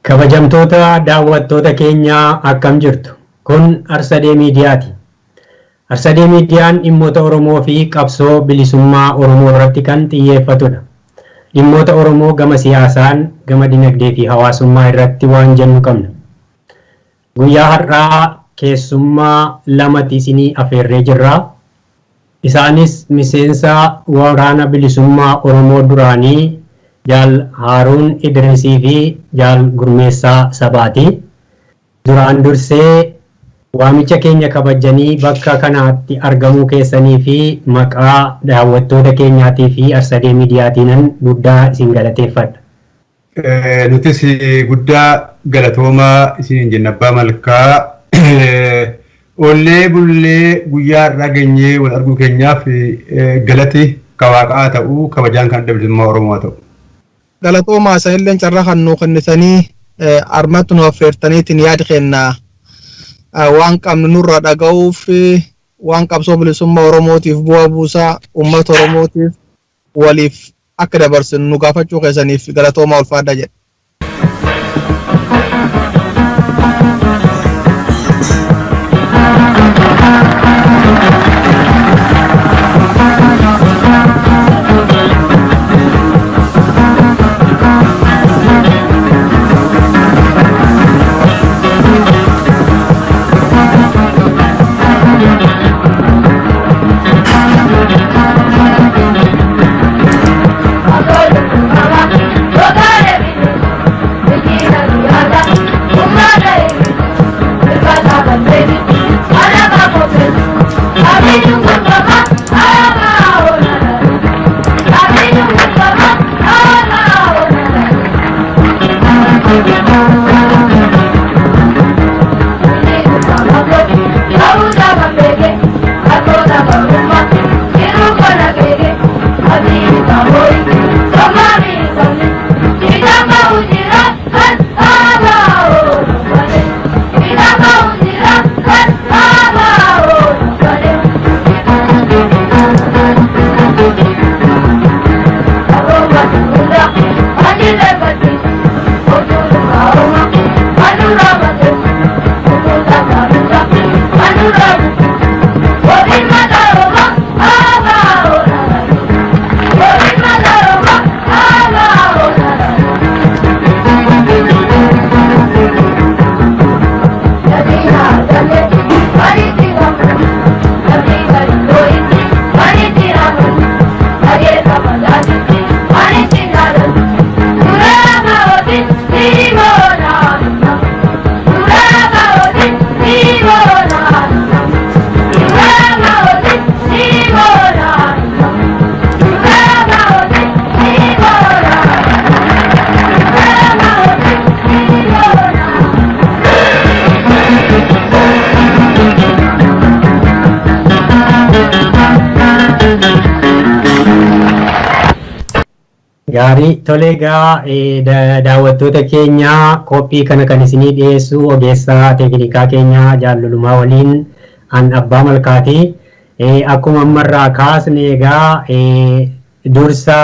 Kabajamtoota daawwattoota keenyaa akkam jirtu? Kun Arsadee Miidiyaati. Arsadee Miidiyaan dhimmoota Oromoo fi qabsoo bilisummaa Oromoo irratti kan xiyyeeffatudha. Dhimmoota Oromoo gama siyaasaan, gama dinagdee fi hawaasummaa irratti waan jennu qabna. Guyyaa har'aa keessummaa lamatti isinii affeerree jirra. Isaanis miseensa waraana bilisummaa Oromoo duraanii Jaal Haaruun Idrisii fi Jaal Gurmeessaa Sabaati. Duraan dursee waamicha keenya kabajanii bakka kanaatti argamuu keessanii fi maqaa daawwattoota keenyaatii fi Arsadee Miidiyaatiin guddaa isin galateeffadha. Nutis guddaa galatoomaa isin jenna abbaa malkaa. Ollee bullee guyyaa irraa geenyee wal arguu keenyaaf galati kawaaqaa ta'uu kabajaan kan bilisummaa Oromoo ta'u. Galatoomaa isaaniillee carraa kan nuu kennitanii armatti nu affeertaniitiin yaada kennaa waan qabnu nurraa dhaga'uuf waan qabsoo bilisummaa Oromootiif bu'aa buusaa uummata Oromootiif waliif akka dabarsinu nu gaafachuu keessaniif galatoomaa ulfaadha jedha. Gaarii tolee egaa daawwattoota keenyaa qophii kana kan isinii dhiyeessu ogeessaa teeknikaa keenyaa Jaallulumaa waliin an abbaa malkaati. Akkuma ammarraa kaasne egaa dursa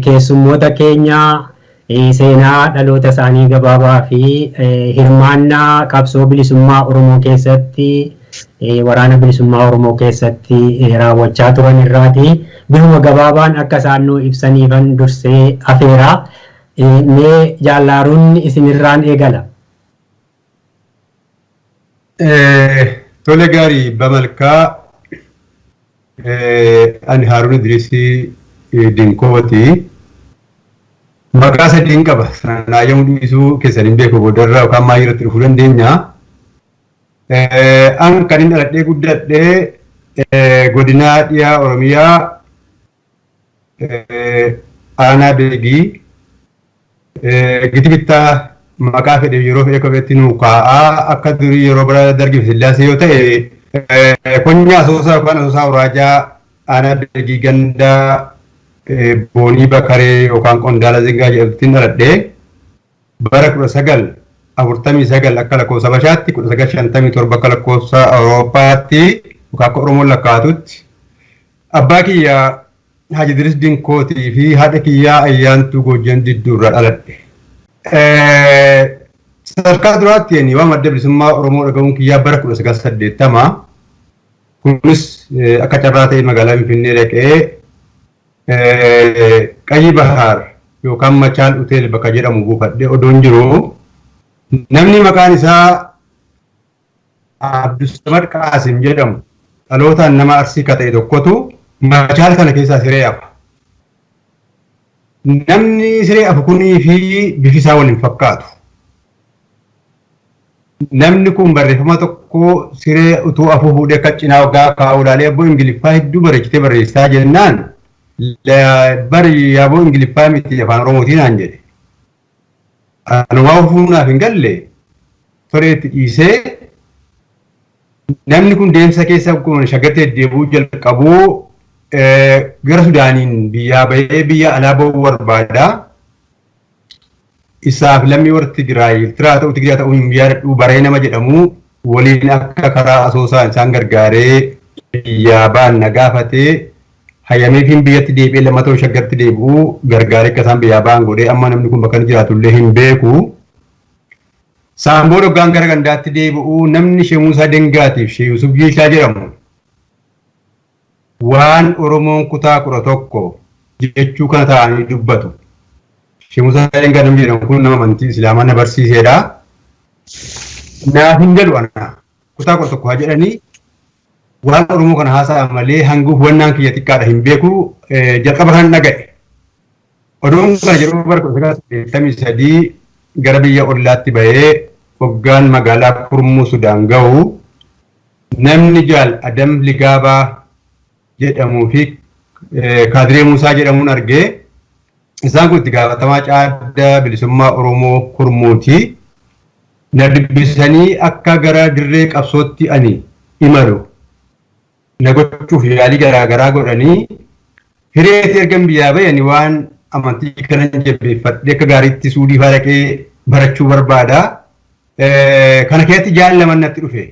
keessummoota keenyaa seenaa dhaloota isaanii gabaabaa fi hirmaannaa qabsoo bilisummaa Oromoo keessatti waraana bilisummaa Oromoo keessatti raawwachaa turan irraati. Bifuma gabaabaan akka isaan nuu ibsaniifan dursee afeeraa. Mee Jaal Haaruun isinirraan eegala. Tole gaarii abbaa malkaa. Ani Haaruun Idrisii Dinkooti. Maqaa sadiin qaba. Sanaayyamuu dhiisuu keessan hin beeku boodarraa yookaan maayii irratti dhufuu dandeenya. An kan hin dhaladhee guddadhee godina dhiyaa Oromiyaa aanaa beegii giti bittaa maqaa fedhe yeroo fedhe kopheetti nu kaa'aa akka durii yeroo bara Dargii fi Sillaasee yoo ta'e konyaa asoosaa yookaan asoosaa Awuraajaa aanaa beegii gandaa boonii bakaree yookaan qondaala zingaa jedhamtiin dhaladhee bara 1949 akka lakkoofsa Habashaatti 1957 akka lakkoofsa Awuroopaatti yookaan akka Oromoon lakkaatutti abbaa kiyyaa Haji Idris Dinkootii fi haadha kiyyaa Ayyaantuu Goojjan Didduurraa dhaladhe. sadarkaa duraatti ani waan adda bilisummaa Oromoo dhagahuun kiyyaa bara 1980 kunis akka carraa ta'e magaalaa Finfinnee dhaqee Qayyi Bahaar yookaan Machaal Hotel bakka jedhamu buufadhee odoon jiru namni maqaan isaa Abdussamad Qaasim jedhamu dhalootaan nama Arsii ka ta'e tokkotu Machaal kana keessaa siree afa. Namni siree afu kunii fi bifi isaa waliin fakkaatu. Namni kun barreeffama tokko siree utuu afuu fuudhee akka cinaa waggaa kaa'u ilaalee abboo Ingiliffaa hedduu bareechitee barreessaa jennaan bari abboo Ingiliffaa miti afaan Oromootiin aan jedhe. Anumaa fuunaaf hin galle toleetti dhiisee namni kun deemsa keessa shagartee deebi'uu jalqabuu gara Sudaaniin biyyaa bahee biyya alaa bahuu barbaada. Isaaf lammii warra Tigraay Tigiraa ta'uu hin yaadadhu baree nama jedhamu waliin akka karaa asoosaa isaan gargaaree biyyaa ba'an na gaafatee hayyameefiin biyyatti deebi'ee lammatoo shaggarti deebi'uu gargaaree akka isaan biyyaa ba'an godhee amma namni kun bakka inni jiraatullee hin beeku. Saamboo dhoggaan gara gandaatti deebi'uu namni Shee Muusaa Dengaatiif Shee Yusuf Geeshaa jedhamu waan Oromoon kutaa 11 jechuu kana ta'anii dubbatu. Shee Muusaa Dengaa namni jedhamu kun nama amantii Islaamaa na barsiisedha. Naaf hin galu ana kutaa 11 haa jedhanii waan Oromoo kana haasa'a malee hanga hubannaan kiyya xiqqaadha hin beeku jalqaba kan dhaga'e. Oduun kana jedhu bara 1983 gara biyya ollaatti bahee hoggaan magaalaa Kurmuu Sudaan ga'u namni Jaal Adam Ligaabaa jedhamuu fi Kaadiree Muusaa jedhamuun argee isaan kun itti gaafatamaa caaddaa bilisummaa Oromoo Kurmuuti. Na dubbisanii akka gara dirree qabsootti ani imalu na gochuuf yaalii garaagaraa godhanii hireetti ergan biyyaa bahanii waan amantii kana jabbeeffadhee akka gaariitti suudii faa dhaqee barachuu barbaada. Kana keessatti jaallaman natti dhufe.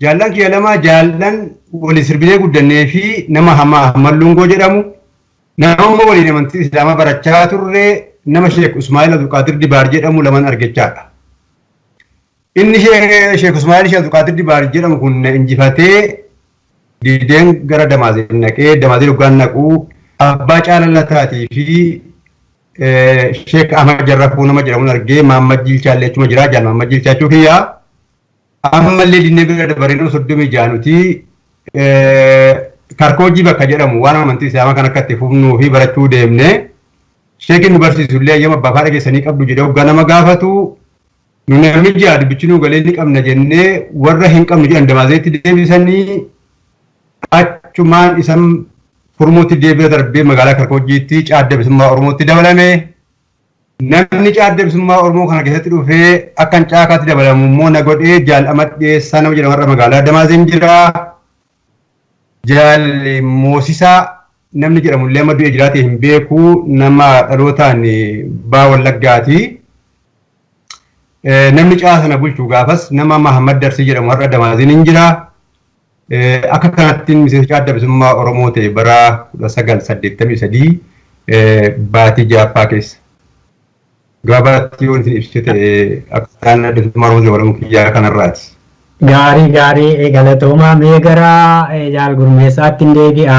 Jaallan kiyya lama jaallan walii sirbinee guddannee fi nama Hammallungoo jedhamu nama waliin amantii Islaamaa barachaa turre nama Sheek Usmaa'il Abdulqaadir Dibaar jedhamu laman argachaadha. Inni Sheek Usmaa'il Abdulqaadir Dibaar jedhamu kun na injifatee dideen gara Damaazeen naqee Damaazeen hoggaan naquu abbaa caalallataatii fi Sheek Ahmad Jarrafuu nama jedhamuun argee Mahammad Jilchaallee achuma jira Jaal Mahammad Jilchaachuu kiyyaa ammallee dinnee bira dabareenoo 36 Karkoojii bakka jedhamu waan amantii Islaamaa kan akka itti fufnuu fi barachuu deemne Sheekiin nu barsiisullee ayyama abbaa faa dhageessanii qabdu jedhee hoggaa nama gaafatu nu namni ji'a dubbichi nu galee ni qabna jennee warra hin qabnu jedhan Damaazeetti deebisanii achumaan isan Kurmuutti deebi'ee darbee magaalaa Karkoojiitti caadda bilisummaa Oromootti dabalame. Namni caadda bilisummaa Oromoo kana keessatti dhufee akkan caakaatti dabalamu immoo na godhee Jaal Ahmad Dhiyeessaa nama jedhamu warra magaalaa Damaazeen jira. Jaal Moosisaa namni jedhamu illee amma du'ee jiraatee hin beeku nama dhalootaan baa Wallaggaati. Namni caasa sana bulchuu gaafas nama Mahammad Darsii jedhamu warra Damaazeen hin jira. Akka kanatti miseensa caadda bilisummaa Oromoo ta'e bara 1983 baatii jaaffaa keessa. Gabaatti wanti ibsite ta'e akka caadda bilisummaa Oromoo jedhamu kiyyaa kanarraati. Gaarii galatoomaa mee gara Jaal Gurmeessaatti hin deebi'a.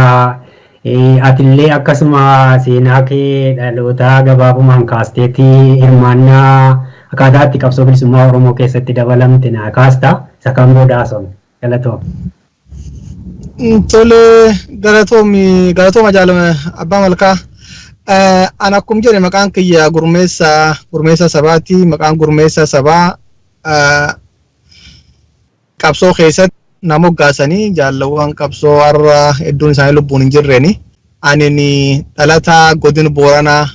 Atillee akkasuma seenaa kee dhaloota gabaabumaan kaasteetti hirmaannaa akkaataa itti qabsoo bilisummaa Oromoo keessatti dabalamte naa kaasta. Isa kan booda haasofne. Galatooma. Tole galatooma jaalama abbaa malkaa. An akkuma jedhe maqaan kiyya gurmeessa sabaati. Maqaan gurmeessa sabaa qabsoo keessatti nama hoggaasanii jaallawwan qabsoo har'a hedduun isaanii lubbuun hin jirreeni. Ani dhalataa godina Booranaa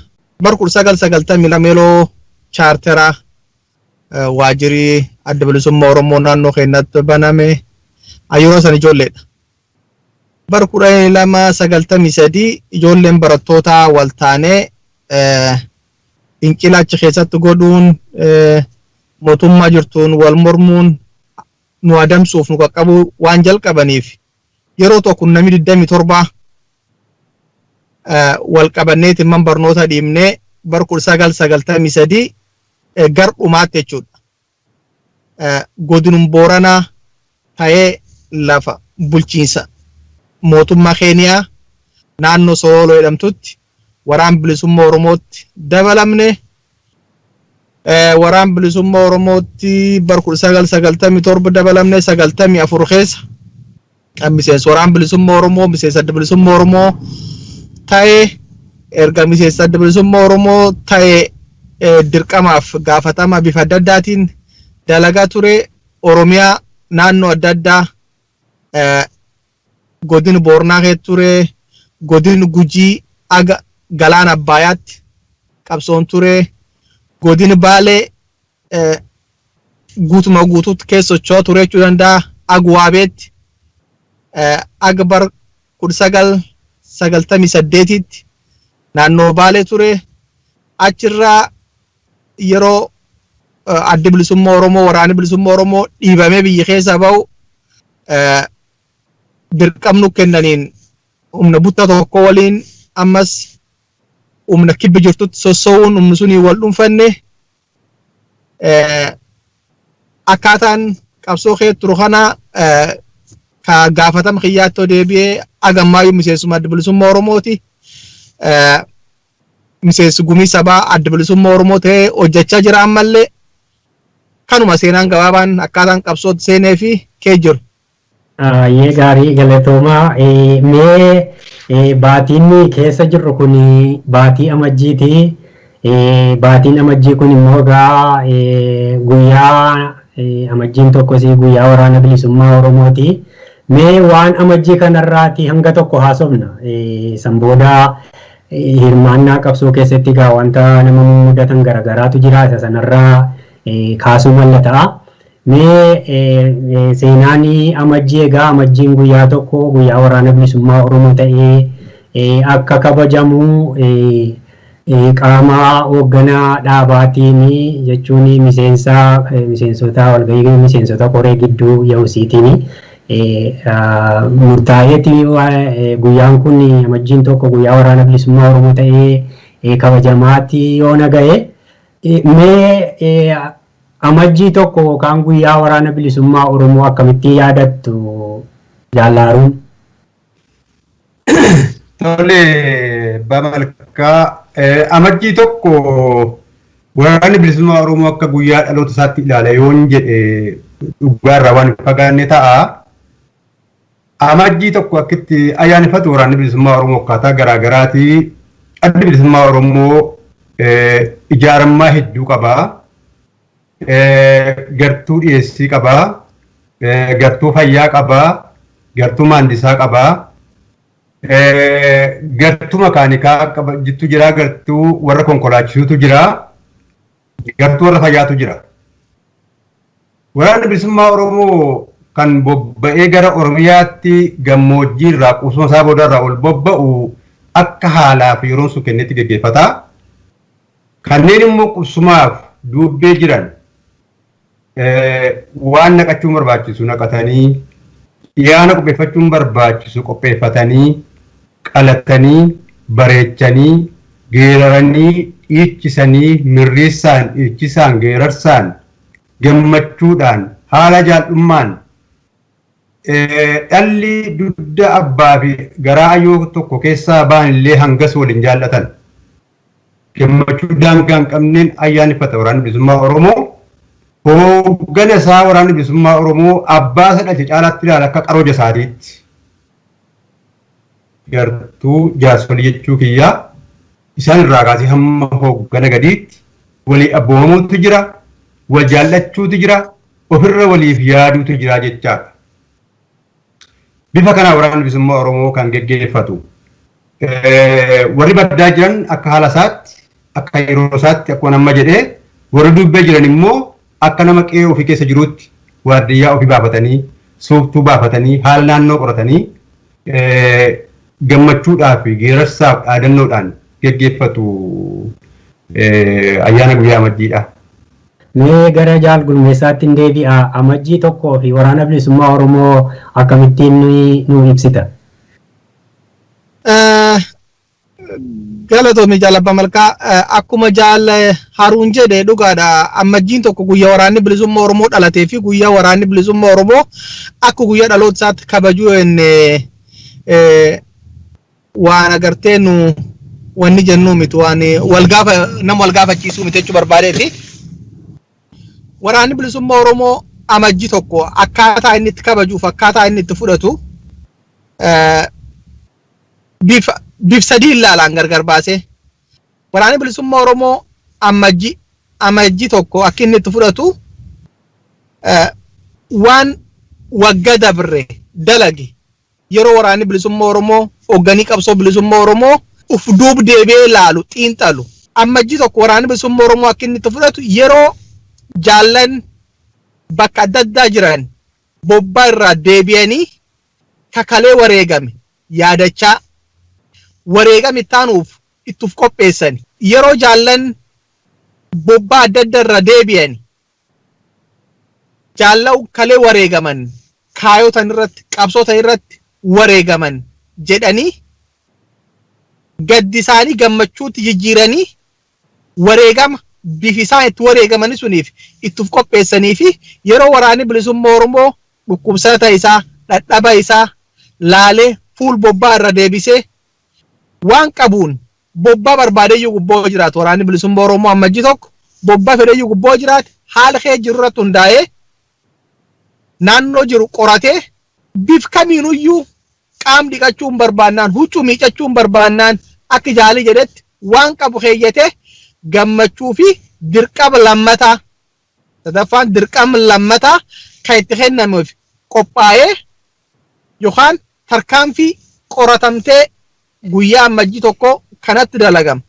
bara 1992 meeloo chaarteraa waajirii adda bilisummaa Oromoo naannoo keenyatti baname yeroo san ijoolleedha. Bara 1293 ijoolleen barattoota wal taanee fincila achi keessatti godhuun mootummaa jirtuun wal mormuun nu adamsuuf nu qaqqabu waan jalqabaniif yeroo tokko namni 27 wal qabanneetiin man barnoota dhiibnee bara 1993 gar dhumaatti jechuudha. Godinum Booranaa ta'ee lafa bulchiinsa mootummaa Keeniyaa naannoo Sooloo jedhamtutti waraan bilisummaa Oromootti dabalamne. Waraan bilisummaa Oromootti bara 1997 dabalamne 94 keessa miseensa waraan bilisummaa Oromoo miseensa adda bilisummaa Oromoo ta'ee erga miseensa adda bilisummaa Oromoo ta'ee dirqamaaf gaafatama bifa adda addaatiin dalagaa ture. Oromiyaa naannoo adda addaa godin Booranaa keessa ture, godin Gujii aga Galaana Abbayaatti qabsoon ture, godin Baalee guutuma guutuutti keessa socho'aa ture jechuu danda'a. Agwaabeetti aga bara 1998tti naannoo Baalee ture. Achirraa yeroo adda bilisummaa Oromoo waraana bilisummaa Oromoo dhiibamee biyya keessaa ba'u dirqamnu kennaniin humna butta tokko waliin ammas humna kibba jirtutti sossoo'uun humni sunii wal dhuunfanne akkaataan qabsoo keessa turu kana ka gaafatama kiyyaatti deebi'ee agammaayyuu miseensuma adda bilisummaa Oromooti. Miseensi gumii sabaa adda bilisummaa Oromoo ta'ee hojjechaa jira ammallee. Kanuma seenaan gabaabaan akkaataan qabsootti seenee fi kee jiru. Yee gaarii galatoomaa. Mee baatiin keessa jirru kun baatii amajjiiti. Baatiin amajjii kun immoo egaa guyyaa amajjiin tokkos guyyaa waraana bilisummaa Oromooti. Mee waan amajjii kanarraati hanga tokko haasofna. San booda hirmaannaa qabsoo keessatti egaa wanta nama mudatan garagaraatu jira. Isa sanarraa kaasuu mallataa. Mee seenaan amajjii egaa amajjiin guyyaa tokko guyyaa waraana bilisummaa Oromoo ta'ee akka kabajamu qaama hoogganaa dhaabaatiin jechuun miseensota walgahii miseensota koree gidduu yaa'usiitiin murtaa'eeti guyyaan kun amajjiin tokko guyyaa waraana bilisummaa Oromoo ta'ee kabajamaatti yoo naga'e. Mee amajjii tokko yookaan guyyaa waraana bilisummaa Oromoo akkamitti yaadattu Jaalaaruun? Tole Bamalkaa amajjii tokko waraanni bilisummaa Oromoo akka guyyaa dhaloota isaatti ilaala yoon jedhe dhugaarraa waan fagaanne ta'a. Amajjii tokko akkitti ayyaaneffatu waraanni bilisummaa Oromoo akkaataa garaagaraati. Addi bilisummaa Oromoo ijaarammaa hedduu qabaa. Gartuu dhiyeessii qabaa. Gartuu fayyaa qabaa. Gartuu maandisaa qabaa. Gartuu makaanikaa jittu jira. Gartuu warra konkolaachisuutu jira. Gartuu warra fayyaatu jira. Waraanni bilisummaa Oromoo kan bobba'ee gara Oromiyaatti gammoojjii irraa qubsuma isaa booda irraa ol bobba'u akka haalaa fi yeroon sun kennetti gaggeeffata. Kanneen immoo qubsumaaf duubbee jiran waan naqachuun barbaachisu naqatanii, dhiyaana qopheeffachuun barbaachisu qopheeffatanii, qalatanii, bareechanii, geeraranii, dhiichisanii, mirriissaan, dhiichisaan, geerarsaan, gammachuudhaan, haala jaallummaan dhalli dugda abbaa fi garaa yoo tokko keessaa ba'an illee hangas waliin jaallatan. Gammachuu daangaa hin qabneen ayyaaneffata waraanni bilisummaa Oromoo. Hooggana isaa waraanni bilisummaa Oromoo abbaa isa dhalche caalaatti ilaala akka qarooja isaatiitti. Gartuu jaarsolii jechuu kiyyaa isaan irraa kaasee hamma hooggana gadiitti walii abboomamuutu jira, wal jaallachuutu jira, ofirra waliif yaaduutu jira jechaadha. Bifa kanaa waraanni bilisummaa Oromoo kan geggeeffatu. Warri baddaa jiran akka haala isaatti, akka yeroo isaatti akkuma nama jedhee, warri dubbee jiran immoo akka nama qe'ee ofii keessa jiruutti waardiyyaa ofii baafatanii, sooftuu baafatanii, haala naannoo qoratanii gammachuudhaaf geerarsaaf dhaadannoodhaan geggeeffatu ayyaana guyyaa amajjiidha. Mee gara jaal gurmeessaatti hin deebi'a. Amajjii tokkoo fi waraana bilisummaa Oromoo akkamittiin nu ibsita? Galatoomi jaalabba malkaa akkuma jaal Haruun jedhe dhugaadha ammajjiin tokko guyyaa waraanni bilisummaa Oromoo dhalatee fi guyyaa waraanni bilisummaa Oromoo akka guyyaa dhaloota isaatti kabajuu waan agartee nu wanni jennu miti waan nama wal gaafachiisuu miti jechuu barbaadeeti. Waraanni bilisummaa Oromoo amajji tokko akkaataa inni itti kabajuuf akkaataa inni itti fudhatu bifa sadii ilaalaan gargar baasee waraanni bilisummaa Oromoo amajji tokko akka inni itti fudhatu waan waggaa dabre dalage yeroo waraanni bilisummaa Oromoo hogganii qabsoo bilisummaa Oromoo uf duub deebi'ee ilaalu xiinxalu amajji tokko waraanni bilisummaa Oromoo akka inni itti fudhatu yeroo jaallan bakka adda addaa jiran bobbaa irraa deebi'anii kakalee wareegame yaadachaa wareegame taanuuf ittuf qopheessan yeroo jaallan bobbaa adda addaa irraa deebi'anii jaallaw kalee wareegaman kaayotan irratti qabsoota irratti wareegaman jedhanii gaddi isaanii gammachuutti jijjiiranii wareegama bifisaan itti wareegamanii suniif ittuf qopheessanii fi yeroo waraanni bilisummaa Oromoo dhukkubsata isaa dhadhaba isaa laalee fuul bobbaa irra deebisee waan qabuun bobbaa barbaadeyyuu gubboo jiraatu waraanni bilisummaa Oromoo ammajji tokko bobbaa fedheyyuu gubboo jiraate haala kee jiru irratti hundaa'ee naannoo jiru qoratee bif kamiinuyyuu qaam dhiqachuun barbaannaan huccuu miicachuun barbaannaan akka jaalii jedhetti waan qabu keeyyatee gammachuu fi dirqama lammataa sadaffaan dirqama lammataa kan itti kennamuuf qophaa'ee yookaan tarkaanfii qoratamtee guyyaa ammajji tokko kanatti dalagama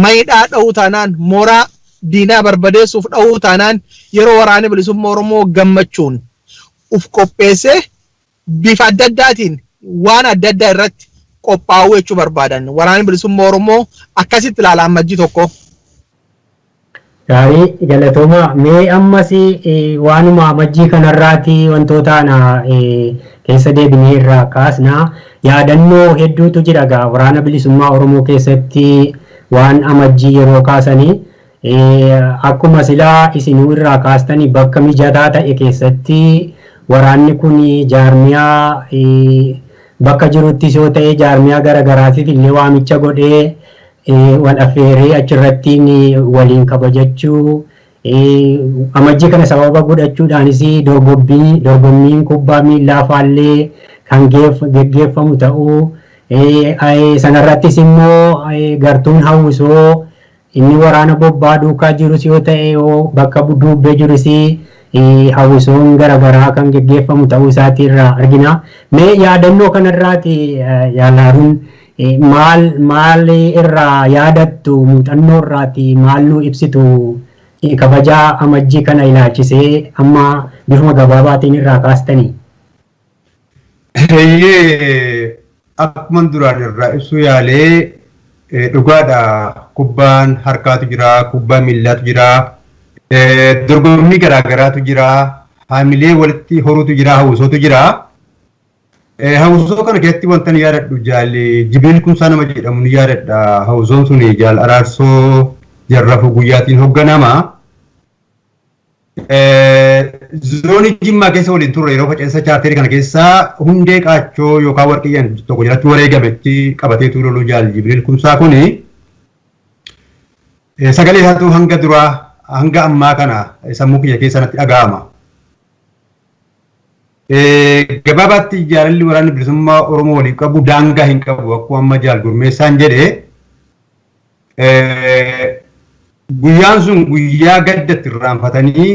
maayidhaa dha'uu taanaan mooraa diinaa barbadeessuuf dha'uu taanaan yeroo waraanni bilisummaa Oromoo gammachuun uf qopheessee bifa adda addaatiin waan adda addaa irratti qophaa'uu jechuu barbaadan waraanni bilisummaa Oromoo akkasitti ilaala ammajji tokko. Gaarii galatooma mee ammas waanuma amajjii kanarraati wantoota keessa deebinee irraa kaasna yaadannoo hedduutu jira gaa waraana bilisummaa Oromoo keessatti waan amajjii yeroo kaasanii akkuma silaa isinuu irraa kaastanii bakka mijataa ta'e keessatti waraanni kun jaarmiyaa bakka jiruttis yoo ta'e jaarmiyaa garagaraatiif illee waamicha godhee wal affeeree achirratti waliin kabajachuu amajjii kana sababa godhachuudhaanis dorgommiin kubbaa miillaa faallee kan geggeeffamu ta'uu sanarrattis immoo gartuun hawwisoo inni waraana bobbaa duukaa jirus yoo ta'e bakka duubbee jirus hawwisoon garagaraa kan geggeeffamu ta'uu isaati irraa argina. Mee yaadannoo kanarraati yaalaaruun maal irraa yaadattu muuxannoo irraati maal nu ibsitu kabajaa amajjii kana ilaalchisee amma bifuma gabaabaatiin irraa kaastanii. Akkuma duraan irraa ibsuu yaalee dhugaadha kubbaan harkaatu jira kubbaa miillaatu jira dorgommii garaagaraatu jira haamilee walitti horuutu jira hawwisootu jira. Hawwisoo kana keessatti wanta ni yaadadhu jaalli Jibriil Kumsaa nama jedhamu ni yaadadha hawwisoon sun jaal araarsoo jarrafu guyyaatiin hoogganama. Zoonii Jimmaa keessa waliin turre yeroo faca'insa chaarterii kana keessaa hundee qaachoo yookaan warqiyyaan tokko jalatti wareegametti qabatee turuu jaal Jibriil Kumsaa kuni sagalee isaatu hanga duraa hanga ammaa kana sammuu kiyya keessa natti dhaga'ama. Gabaabaatti jaalalli waraanni bilisummaa Oromoo waliin qabu daangaa hin qabu akkuma amma jaal Gurmeessaan jedhe guyyaan sun guyyaa gaddatti irraanfatanii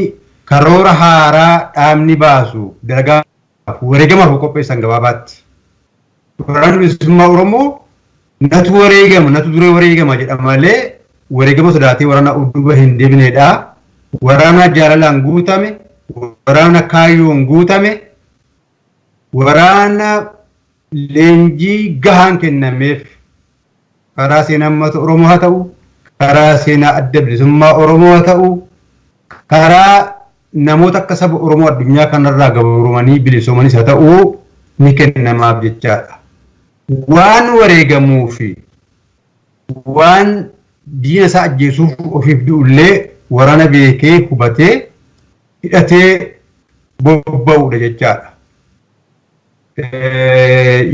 karoora haaraa dhaabni baasu dalagaaf wareegamaaf qopheessan gabaabaatti. Waraanni bilisummaa Oromoo natu wareegama natu duree wareegama jedhama malee wareegama sodaatee waraana udduuba hin deebineedha. Waraana jaalalaan guutame waraana kaayyoon guutame waraana leenjii gahaan kennameef karaa seenaa uummata Oromoo haa ta'u karaa seenaa adda bilisummaa Oromoo haa ta'u karaa namoota akka saba Oromoo addunyaa kanarraa gabaabumanii bilisoomanis haa ta'u ni kennamaaf jechaadha. Waan wareegamuu fi waan diina isaa ajjeesuuf ofiif du'ullee waraana beekee hubatee hidhatee bobba'uudha jechaadha.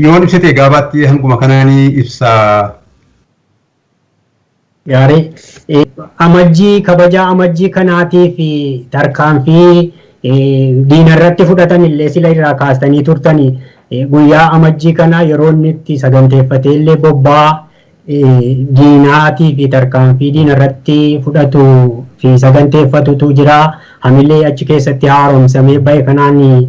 Yoon ibsite gaabaatti hanguma kanaanii ibsaa. Gaarii amajjii kabajaa amajjii kanaatii fi tarkaanfii diina irratti fudhatan illee sila irraa kaastanii turtanii guyyaa amajjii kana yeroo inni itti saganteeffatee illee bobba'aa diinaatii fi tarkaanfii diina irratti fudhatu fi saganteeffatutu jira. Hamillee achi keessatti haaromsamee bahe kanaan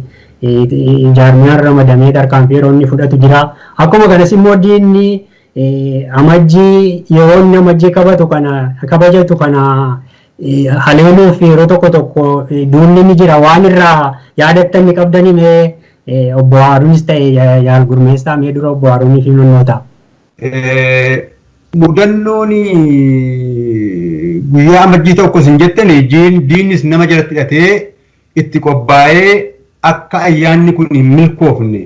jaarmiyaan ramadamee tarkaanfii yeroo inni fudhatu jira. Akkuma kanas immoo diinni amajjii yeroo inni amajjii kabajatu kana haleeluuf yeroo tokko tokko duulli ni jira. Waan irraa yaadattanii qabdanii mee obbo Haaruunis ta'e yaal gurmeessaa mee dura obbo Haaruunii fi nonnoota. Mudannoon guyyaa amajjii tokko isin jettani diinnis nama jalatti hidhatee itti qophaa'ee akka ayyaanni kun hin milkoofne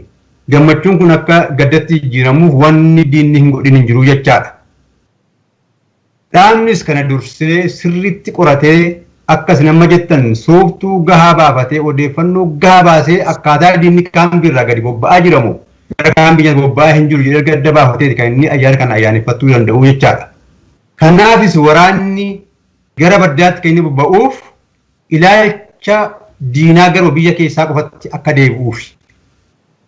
gammachuun kun akka gaddatti jijjiiramuuf wanni diinni hin godhin hin jiru jechaadha. Dhaabnis kana dursee sirriitti qoratee akkas nama jettan sooftuu gahaa baafatee odeeffannoo gahaa baasee akkaataa diinni kaambii irraa gadi bobba'aa jiramu gara kaambii bobba'aa hin jiru jedhee gadda baafatee kan inni ayyaana kana ayyaaneffachuu danda'u jechaadha. Kanaafis waraanni gara baddaatti kan inni bobba'uuf ilaalcha diinaa garuu biyya keessaa qofatti akka deebi'uuf.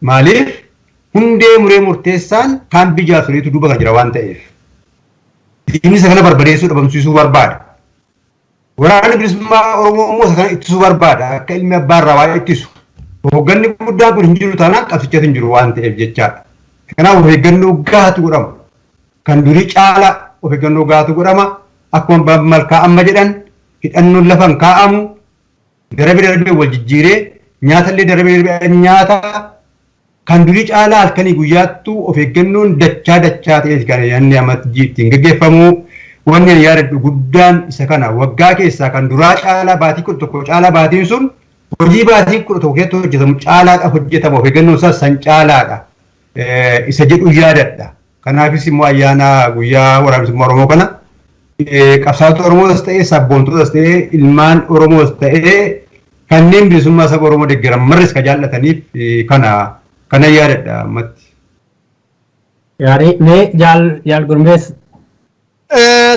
Maaliif hundee muree murteessaan kaambii jaarsoliitu duuba kan jira waan ta'eef. Diinni isa kana barbadeessuu dhabamsiisuu barbaada. Waraanni bilisummaa Oromoo immoo isa kana ittisuu barbaada akka ilmi abbaa irraa waa ittisu. Hoogganni guddaan kun hin jiru taanaan qabsichatti hin jiru waan ta'eef jechaadha. Kanaaf of eeggannoo gahaatu godhama. Kan durii caala of eeggannoo gahaatu godhama. Akkuma malkaa amma jedhan hidhannoon lafan kaa'amu darabee darbee wal jijjiiree nyaatallee darabee darbee nyaata kan durii caalaa halkanii guyyaattuu of eeggannoon dachaa ta'eeti kan yaadni amajjii ittiin gaggeeffamu. Wanni ani yaadadhu guddaan isa kana waggaa keessaa kan duraa caalaa baatii 11 caalaa baatiin sun hojii baatii 11 keessatti hojjetamu caalaadha hojjetama of eeggannoon isaas san caalaadha. Isa jedhu yaadadha. Kanaafis immoo ayyaana guyyaa waraana bilisummaa Oromoo kana qabsaa'ota Oromoos ta'ee sabboontootas ta'ee ilmaan Oromoos ta'ee kanneen bilisummaa saba Oromoo deeggaran marris ka jaallataniif kana yaadadha ammatti. Gaarii mee jaal gurmees.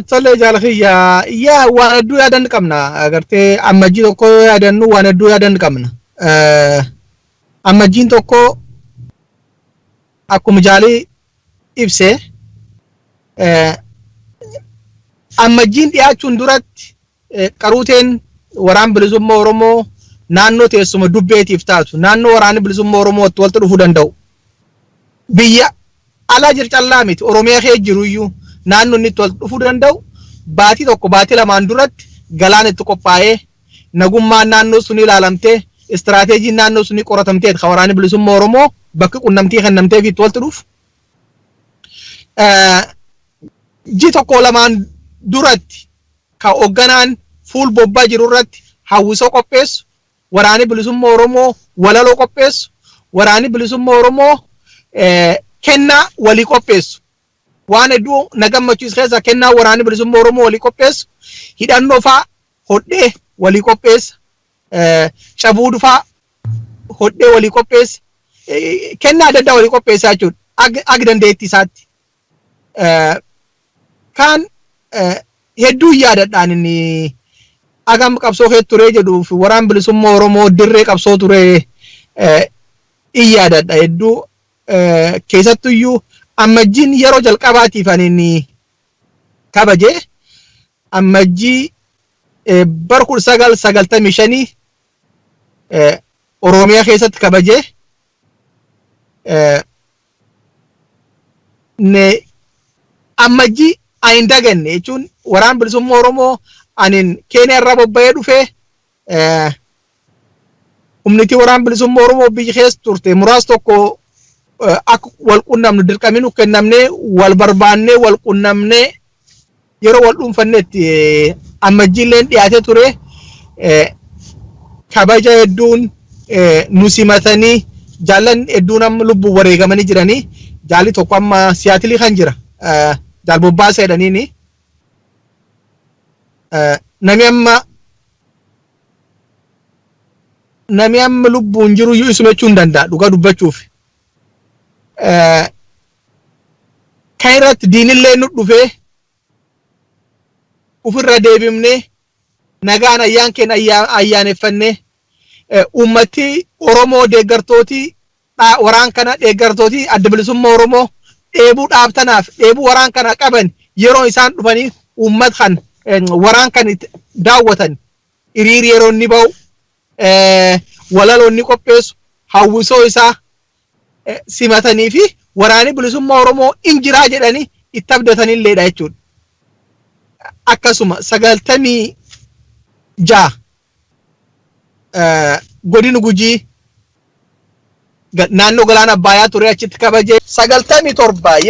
Tole jaalakiyyaa yaa waan hedduu yaadan qabna agartee amajjii tokko yaadannu waan hedduu yaadan qabna. Amajjiin tokko akkuma jaalii ibsee amajjiin dhiyaachuun duratti qaruuteen waraan bilisummaa Oromoo naannoo teessuma dubbeetiif taatu naannoo waraanni bilisummaa Oromoo walitti dhufuu danda'u. Biyya alaa jircallaa miti Oromiyaa kee jiruyyuu naannoo inni walitti dhufuu danda'u baatii tokko baatii lamaan duratti galaan itti qophaa'ee nagummaan naannoo sun ilaalamtee istiraateejiin naannoo sun qoratamtee kan waraanni bilisummaa Oromoo bakki qunnamtii kennamtee fi walitti dhufu. Ji tokko lamaan duratti kan hoogganaan fuul bobbaa jiru irratti hawwisoo qopheessu waraanni bilisummaa Oromoo walaloo qopheessu waraanni bilisummaa Oromoo kennaa walii qopheessu waan hedduu nagammachiisu keessa kennaa waraanni bilisummaa Oromoo walii qopheessu hidhannoo fa'aa hodhee walii qopheessa cabuu fa'aa hodhee walii qopheessa kennaa adda addaa walii qopheessaa jechuudha ag dandeettii isaatti. Kan hedduu yaadadhaan inni agam qabsoo kee turee jedhuuf waraan bilisummaa Oromoo dirree qabsoo turee yaadadha hedduu keessattuyyuu amajjiin yeroo jalqabaatiif ani kabajee amajjii bara 1995 Oromiyaa keessatti kabajee ne amajjii ayin daganne jechuun waraan bilisummaa Oromoo anin Keeniyaa irraa bobba'ee dhufee humniti waraan bilisummaa Oromoo biyya keessa turte muraas tokko akka wal qunnamnu dirqaminu kennamnee wal barbaannee wal qunnamnee yeroo wal dhuunfannetti amajjiilleen dhiyaatee ture kabaja hedduun nu simatanii jaallan hedduun amma lubbuu wareegamanii jiranii jaalli tokko amma siyaatilii kan jira Jaalbobbaa seedhaniini nami amma lubbuun jiru iyyuu isuma jechuun danda'a dhugaa dubbachuuf. Kan irratti diinillee nu dhufee ofirra deebifnee nagaan ayyaan keenya ayyaaneffannee ummati Oromoo deeggartooti waraan kana deeggartooti adda bilisummaa Oromoo dheebuu dhaabtanaaf dheebuu waraan kana qaban yeroo isaan dhufanii ummat kan waraan kan daawwatan hiriir yeroo inni ba'u walaloonni qopheessu hawwisoo isaa simatanii fi waraani bilisummaa Oromoo injiraa jedhanii itti abdatanilleedha jechuudha. Akkasuma 96 godina Gujii naannoo galaana Abbayyaa ture achitti kabajee 97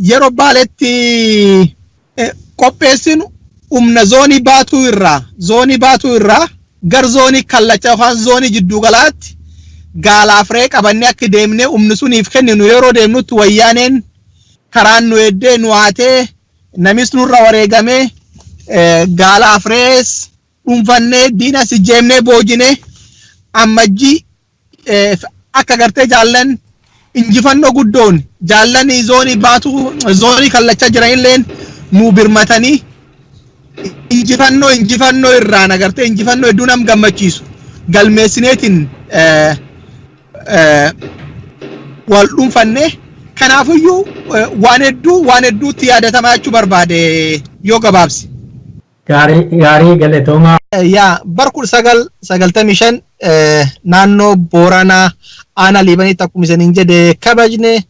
yeroo baaletti qopheessinu umna zoonii baatuu irraa gar zoonii kallacha afaan zoonii jidduu galaatti gaalaaf re'ee qabannee akka deemnee umni suniif kenninu yeroo deemnutti wayyaaneen karaan nu eddee nu haatee namis nurra wareegamee gaalaaf re'ees dhuunfannee diina sijjeemnee boojinee ammajjii akka gartee jaallan injifannoo guddoon jaallanii zoonii baatuu zoonii kallacha jiranilleen nu birmatanii injifannoo irraan agartee injifannoo hedduu nam gammachiisu galmeessineetiin wal dhuunfannee kanaafiyyuu waan hedduutti yaadatamaa jechuu barbaade yoo gabaabsi. Gaarii galatoomaa. Yaa barkul 995 naannoo Booranaa aanaa Liibaniitti akkuma isiniin jedhe kabajne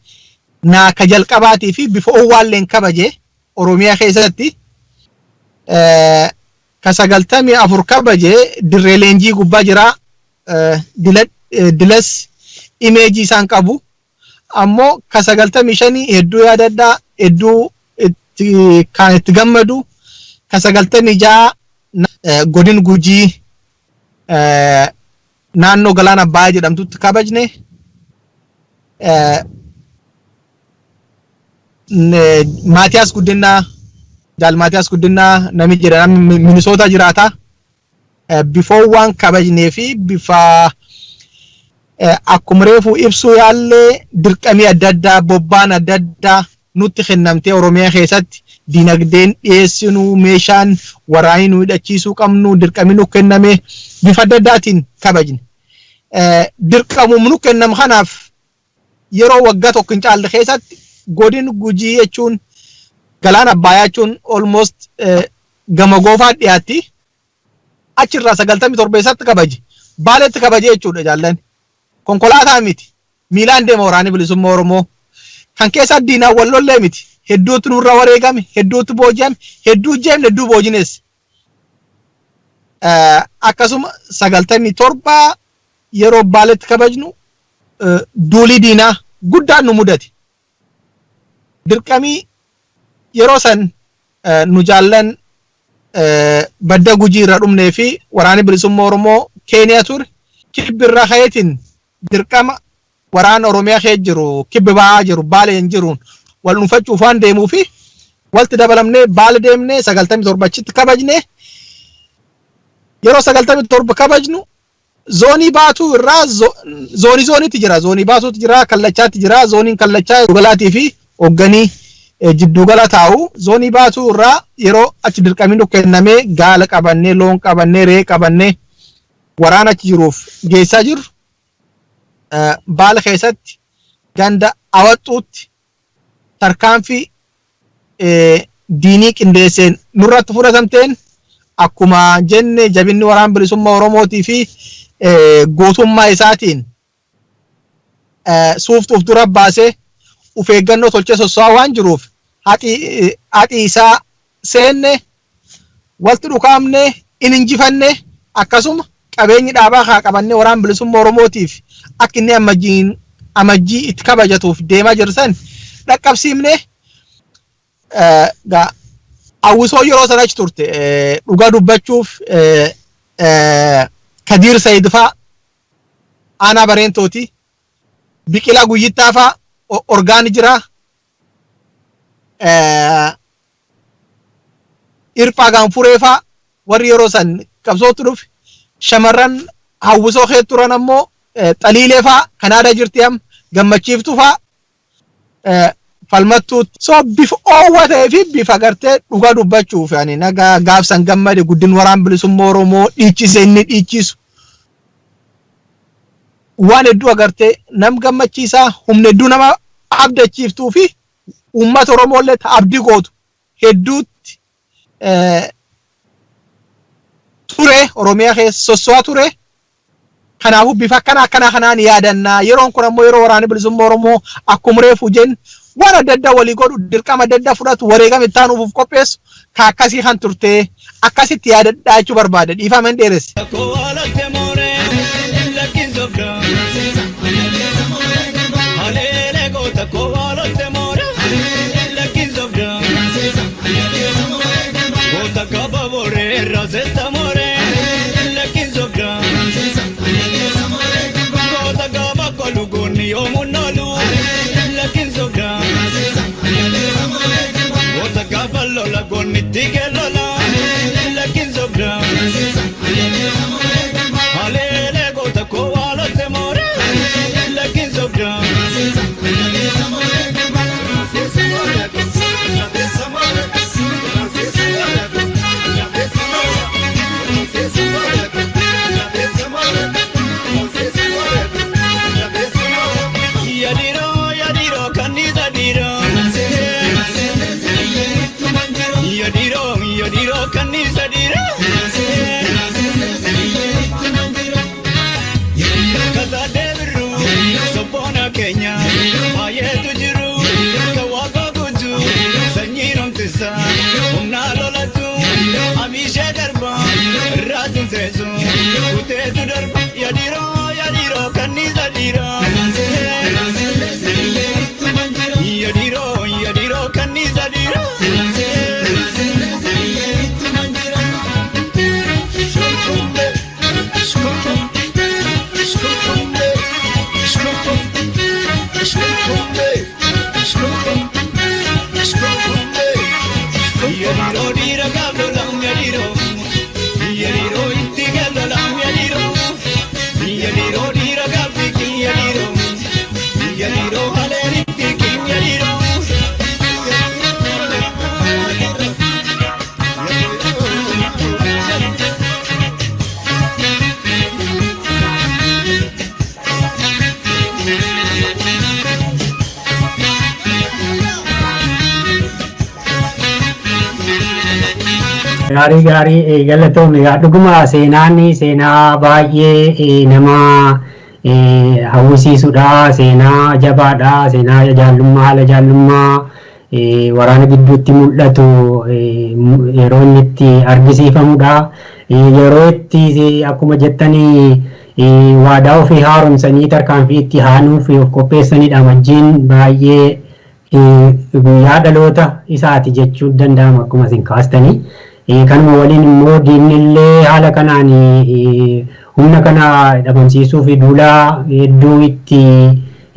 naa ka jalqabaatii fi bifa owwaalleen kabaje Oromiyaa keessatti ka 94 kabaje dirree leenjii gubbaa jira dilas imeejii isaan qabu ammoo ka 95 hedduu yaadadhaa hedduu kan itti gammadu ka 96 godina Gujii naannoo galaana Abbayyaa jedhamtutti kabajne Maatiyaas Guddinaa Jaal Maatiyaas Guddinaa nami jedhamu Minisoota jiraata before waan kabajnee fi bifa akkuma reefu ibsuu yaallee dirqamii adda addaa bobbaan adda addaa nutti kennamtee Oromiyaa keessatti dinagdeen dhiyeessinu meeshaan waraanii nu hidhachiisuu qabnu dirqamii nu kenname bifa adda addaatiin kabajne dirqamuu nu kennam kanaaf yeroo waggaa tokko hin caalle keessatti godina Gujii jechuun galaana Abbayyaa jechuun almost gama goofaa dhiyaatti achirraa 97 isatti kabaje baaletti kabaje jechuudha jaallan konkolaataa miti miilaan deema waraanii bilisummaa Oromoo kan keessa diinaa wallollee miti hedduutu nurra wareegame hedduutu booji'ame hedduu jeemne hedduu boojines akkasuma 97 yeroo baaletti kabajnu duulii diinaa guddaan nu mudate dirqamii yeroo san nu jaallan badda Gujii irra dhumnee fi waraani bilisummaa Oromoo Keeniyaa ture kibbirra kayeetiin dirqama waraana Oromiyaa kee jiru kibbi ba'aa jiru baaleen jiruun wal dhuunfachuuf waan deemuu fi walti dabalamnee baale deemnee 97 achitti kabajne yeroo 97 kabajnu zoonii baatuu irraa zooniitti jira zoonii baatuutti jira kallachaatti jira zooniin kallachaa galaatii fi hogganii jidduu gala taa'u zoonii baatuu irraa yeroo achi dirqamni kennamee gaala qabannee loon qabannee re'ee qabannee waraana achi jiruuf geessaa jiru baala keessatti ganda awaxuutti tarkaanfii diinii qindeesseen nurratti fudhatamteen akkuma jenne jabinni waraana bilisummaa Oromootii fi gootummaa isaatiin suuftuuf dura baasee uf eeggannoo tolchee sosso'aa waan jiruuf haati isaa seenne walti dhukaamne injifanne akkasuma qabeenyi dhaabaa haa qabannee waraana bilisummaa Oromootiif akka inni amajjii itti kabajatuuf deemaa jirsan dhaqqabsiifne hawwisoo yeroo sana achi turte dhugaa dubbachuuf Kadiir Sayid faa aanaa Bareentooti Biqilaa Guyyittaa faa orgaani jira irfaa gaanfureefaa warri yeroo san qabsootu dhufe shamarran hawwisoo kee turan ammoo xaliileefaa kanaada jirti am gammachiiftuufaa falmattuu so bifa oowwatee fi bifa gartee dhugaa dubbachuuf yani nagaa gaafsan gammade guddin waraan bilisummaa Oromoo dhiichise inni dhiichisu waan hedduu agartee nam gammachiisaa humna hedduu nama abdachiiftuu fi uummata Oromoolee abdii gootu hedduutti ture Oromiyaa keessa sosso'aa ture. Kanaafuu bifa kanaan yaadannaa yeroon kun ammoo yeroo waraana bilisummaa Oromoo akkuma reefu jennu waan adda addaa walii godhu dirqama adda addaa fudhatu wareegama itti aanuuf qopheessu ka akkasii kan turte akkasitti yaadadhaa jechuu barbaada dhiifameen dheeresse. Gaarii galatoomne dhuguma seenaa baay'ee nama hawwisiisudha seenaa jabaadha seenaa jaallummaa haala jaallummaa waraana gidduutti mul'atu yeroo inni itti argisiifamudha yeroo itti akkuma jettanii waadaa ofii haaromsanii tarkaanfii itti haanuuf of qopheessanidha wajjin baay'ee guyyaa dhaloota isaati jechuun danda'ama akkuma isin kaastanii. Kanuma waliin immoo diinillee haala kanaan humna kana dhabamsiisuu fi duulaa hedduu itti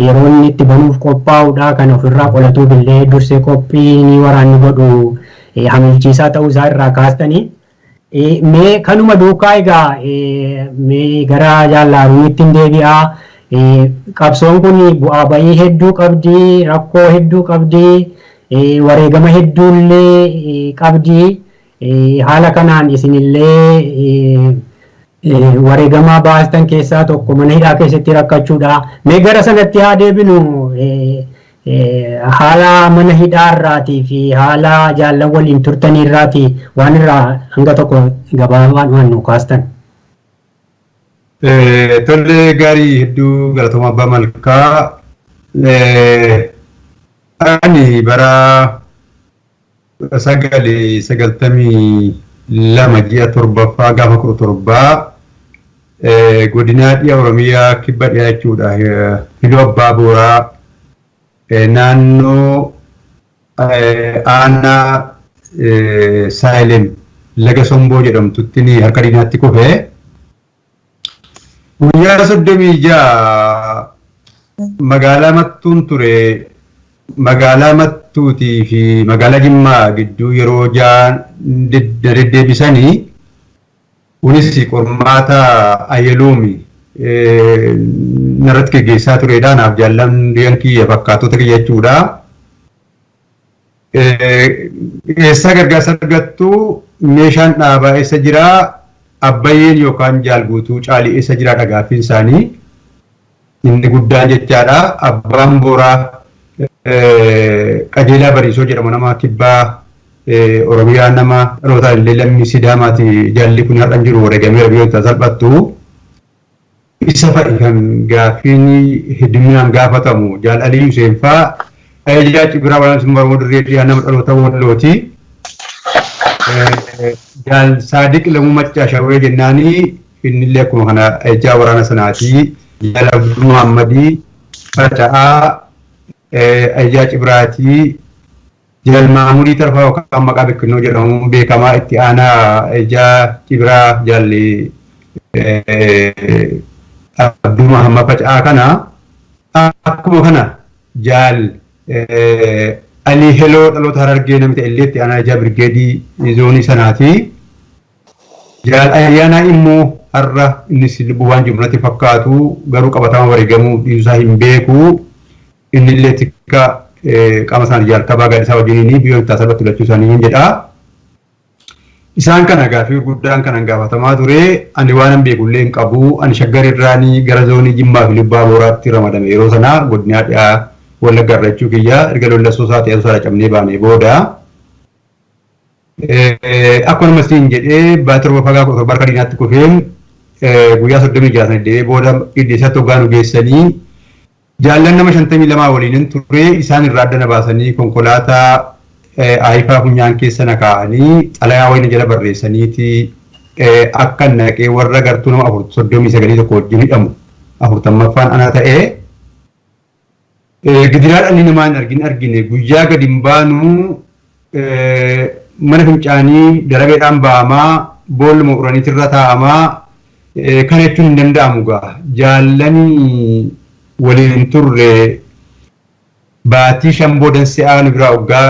yeroo inni itti banuuf qophaa'udha kan ofirraa qolatuuf illee dursee qophii waraanni godhu hamilchiisaa ta'uu isaa irraa kaastanii. Mee kanuma duukaa egaa mee gara jaallaaruutti hin deebi'aa. Qabsoon kun bu'aa bayii hedduu qabdi rakkoo hedduu qabdi wareegama hedduullee qabdi. Haala kanaan isinillee wareegama baastan keessaa tokko mana hidhaa keessatti rakkachuudha. Mee gara sanatti haa deebinu haala mana hidhaa irraatii fi haala jaallan waliin turtanii irraatii waan irraa hanga tokko gabaabaan waan nu kaastan. Tole gaarii hedduu galatooma abbaa malkaa. Ani bara sagaltamii lama ji'a torbaffaa gaafa 17 godina dhiyaa Oromiyaa kibba dhiyaa jechuudha. Filoo abbaa booraa naannoo aanaa Saayilem laga Somboo jedhamtutti harka diinaatti kufee guyyaa 36 magaalaa Mattuun ture magaalaa Mattuutii fi magaalaa Jimmaa gidduu yeroo jaan deddeebisanii kunis qormaata ayyaluumi narratti geggeessaa turedha. Naaf jaallan kiyya fakkaatota kiyya jechuudha. Eessa gargaarsa argattu meeshaan dhaabaa eessa jira abbayyeen yookaan jaalguutuu caalii eessa jira dhagaaffiin isaanii inni guddaan jechaadha. Abbaan Booraa qajeelaa Bariisoo jedhamu nama kibbaa Oromiyaa nama dhalootaan illee lammii Sidaamaati. Jaalli kun har'an jiru wareegamee biyyoota salphattu isa fa'i kan gaaffiin hedduminaan gaafatamu. Jaal Alii Huseen fa'aa Ajajaa Cibraa Waraana Simbaarmoo Dirree Dhiyaa nama dhaloota Wallooti. Jaal Saadiq Lamuu Maccaa Shawwee jennaanii innillee akkuma kana ajajaa waraana sanaati. Jaal Abduu Muhammadii Faca'aa ajajaa Cibraati. Jaal Maamudii Tarfaa yookaan maqaa Beekinnoo jedhamu beekamaa itti aanaa ajajaa Cibraa jaalli Abduu Muhammad Faca'aa kana akkuma kana jaal Ali Heloo dhaloota Harargee namni ta'e illee itti aanaa ajajaa birgeedii zoonii sanaati. Jaal Ayyaanaa immoo har'a innis bu'aan jumlatti fakkaatu garuu qabatama wareegamuu dhiisaa hin beeku. Inni illee tikka qaama isaanii jalqabaa gaadisaa wajjiniin biyyoota salphatti lachuu isaanii jedha. Isaan kana gaaffii gurguddaan kanan gaafatamaa ture. Ani waan hin beekullee hin qabu. Ani shaggar irraanii gara zoonii Jimmaa fi Libbaa Booraatti ramadame yeroo sana godinaa dhiyaa Wallagga irra jechuu kiyya erga lollassoo isaa ta'ee osoo cabnee baanee booda. Akkuma siin jedhee baatiroo fagaa barka diinaatti kufeen guyyaa 36 sana deemee booda qiddeessatti hoggaa nu geessanii jaallan nama 52 waliin ture. Isaan irraa addana baasanii konkolaataa aayifaa funyaan keessa na kaa'anii xalayaa wayina jala barreessaniiti akka naqee warra gartuu nama 39 tokko wajjin hidhamu 40ffaan ana ta'ee gidiraadha inni namaa hin argine guyyaa gadi hin baanu mana fincaanii darabeedhaan ba'amaa boolluma uraniitirra taa'amaa kana jechuun hin danda'amu gaa jaallanii waliin turre baatii 5 boodan si'aa nu biraa hoggaa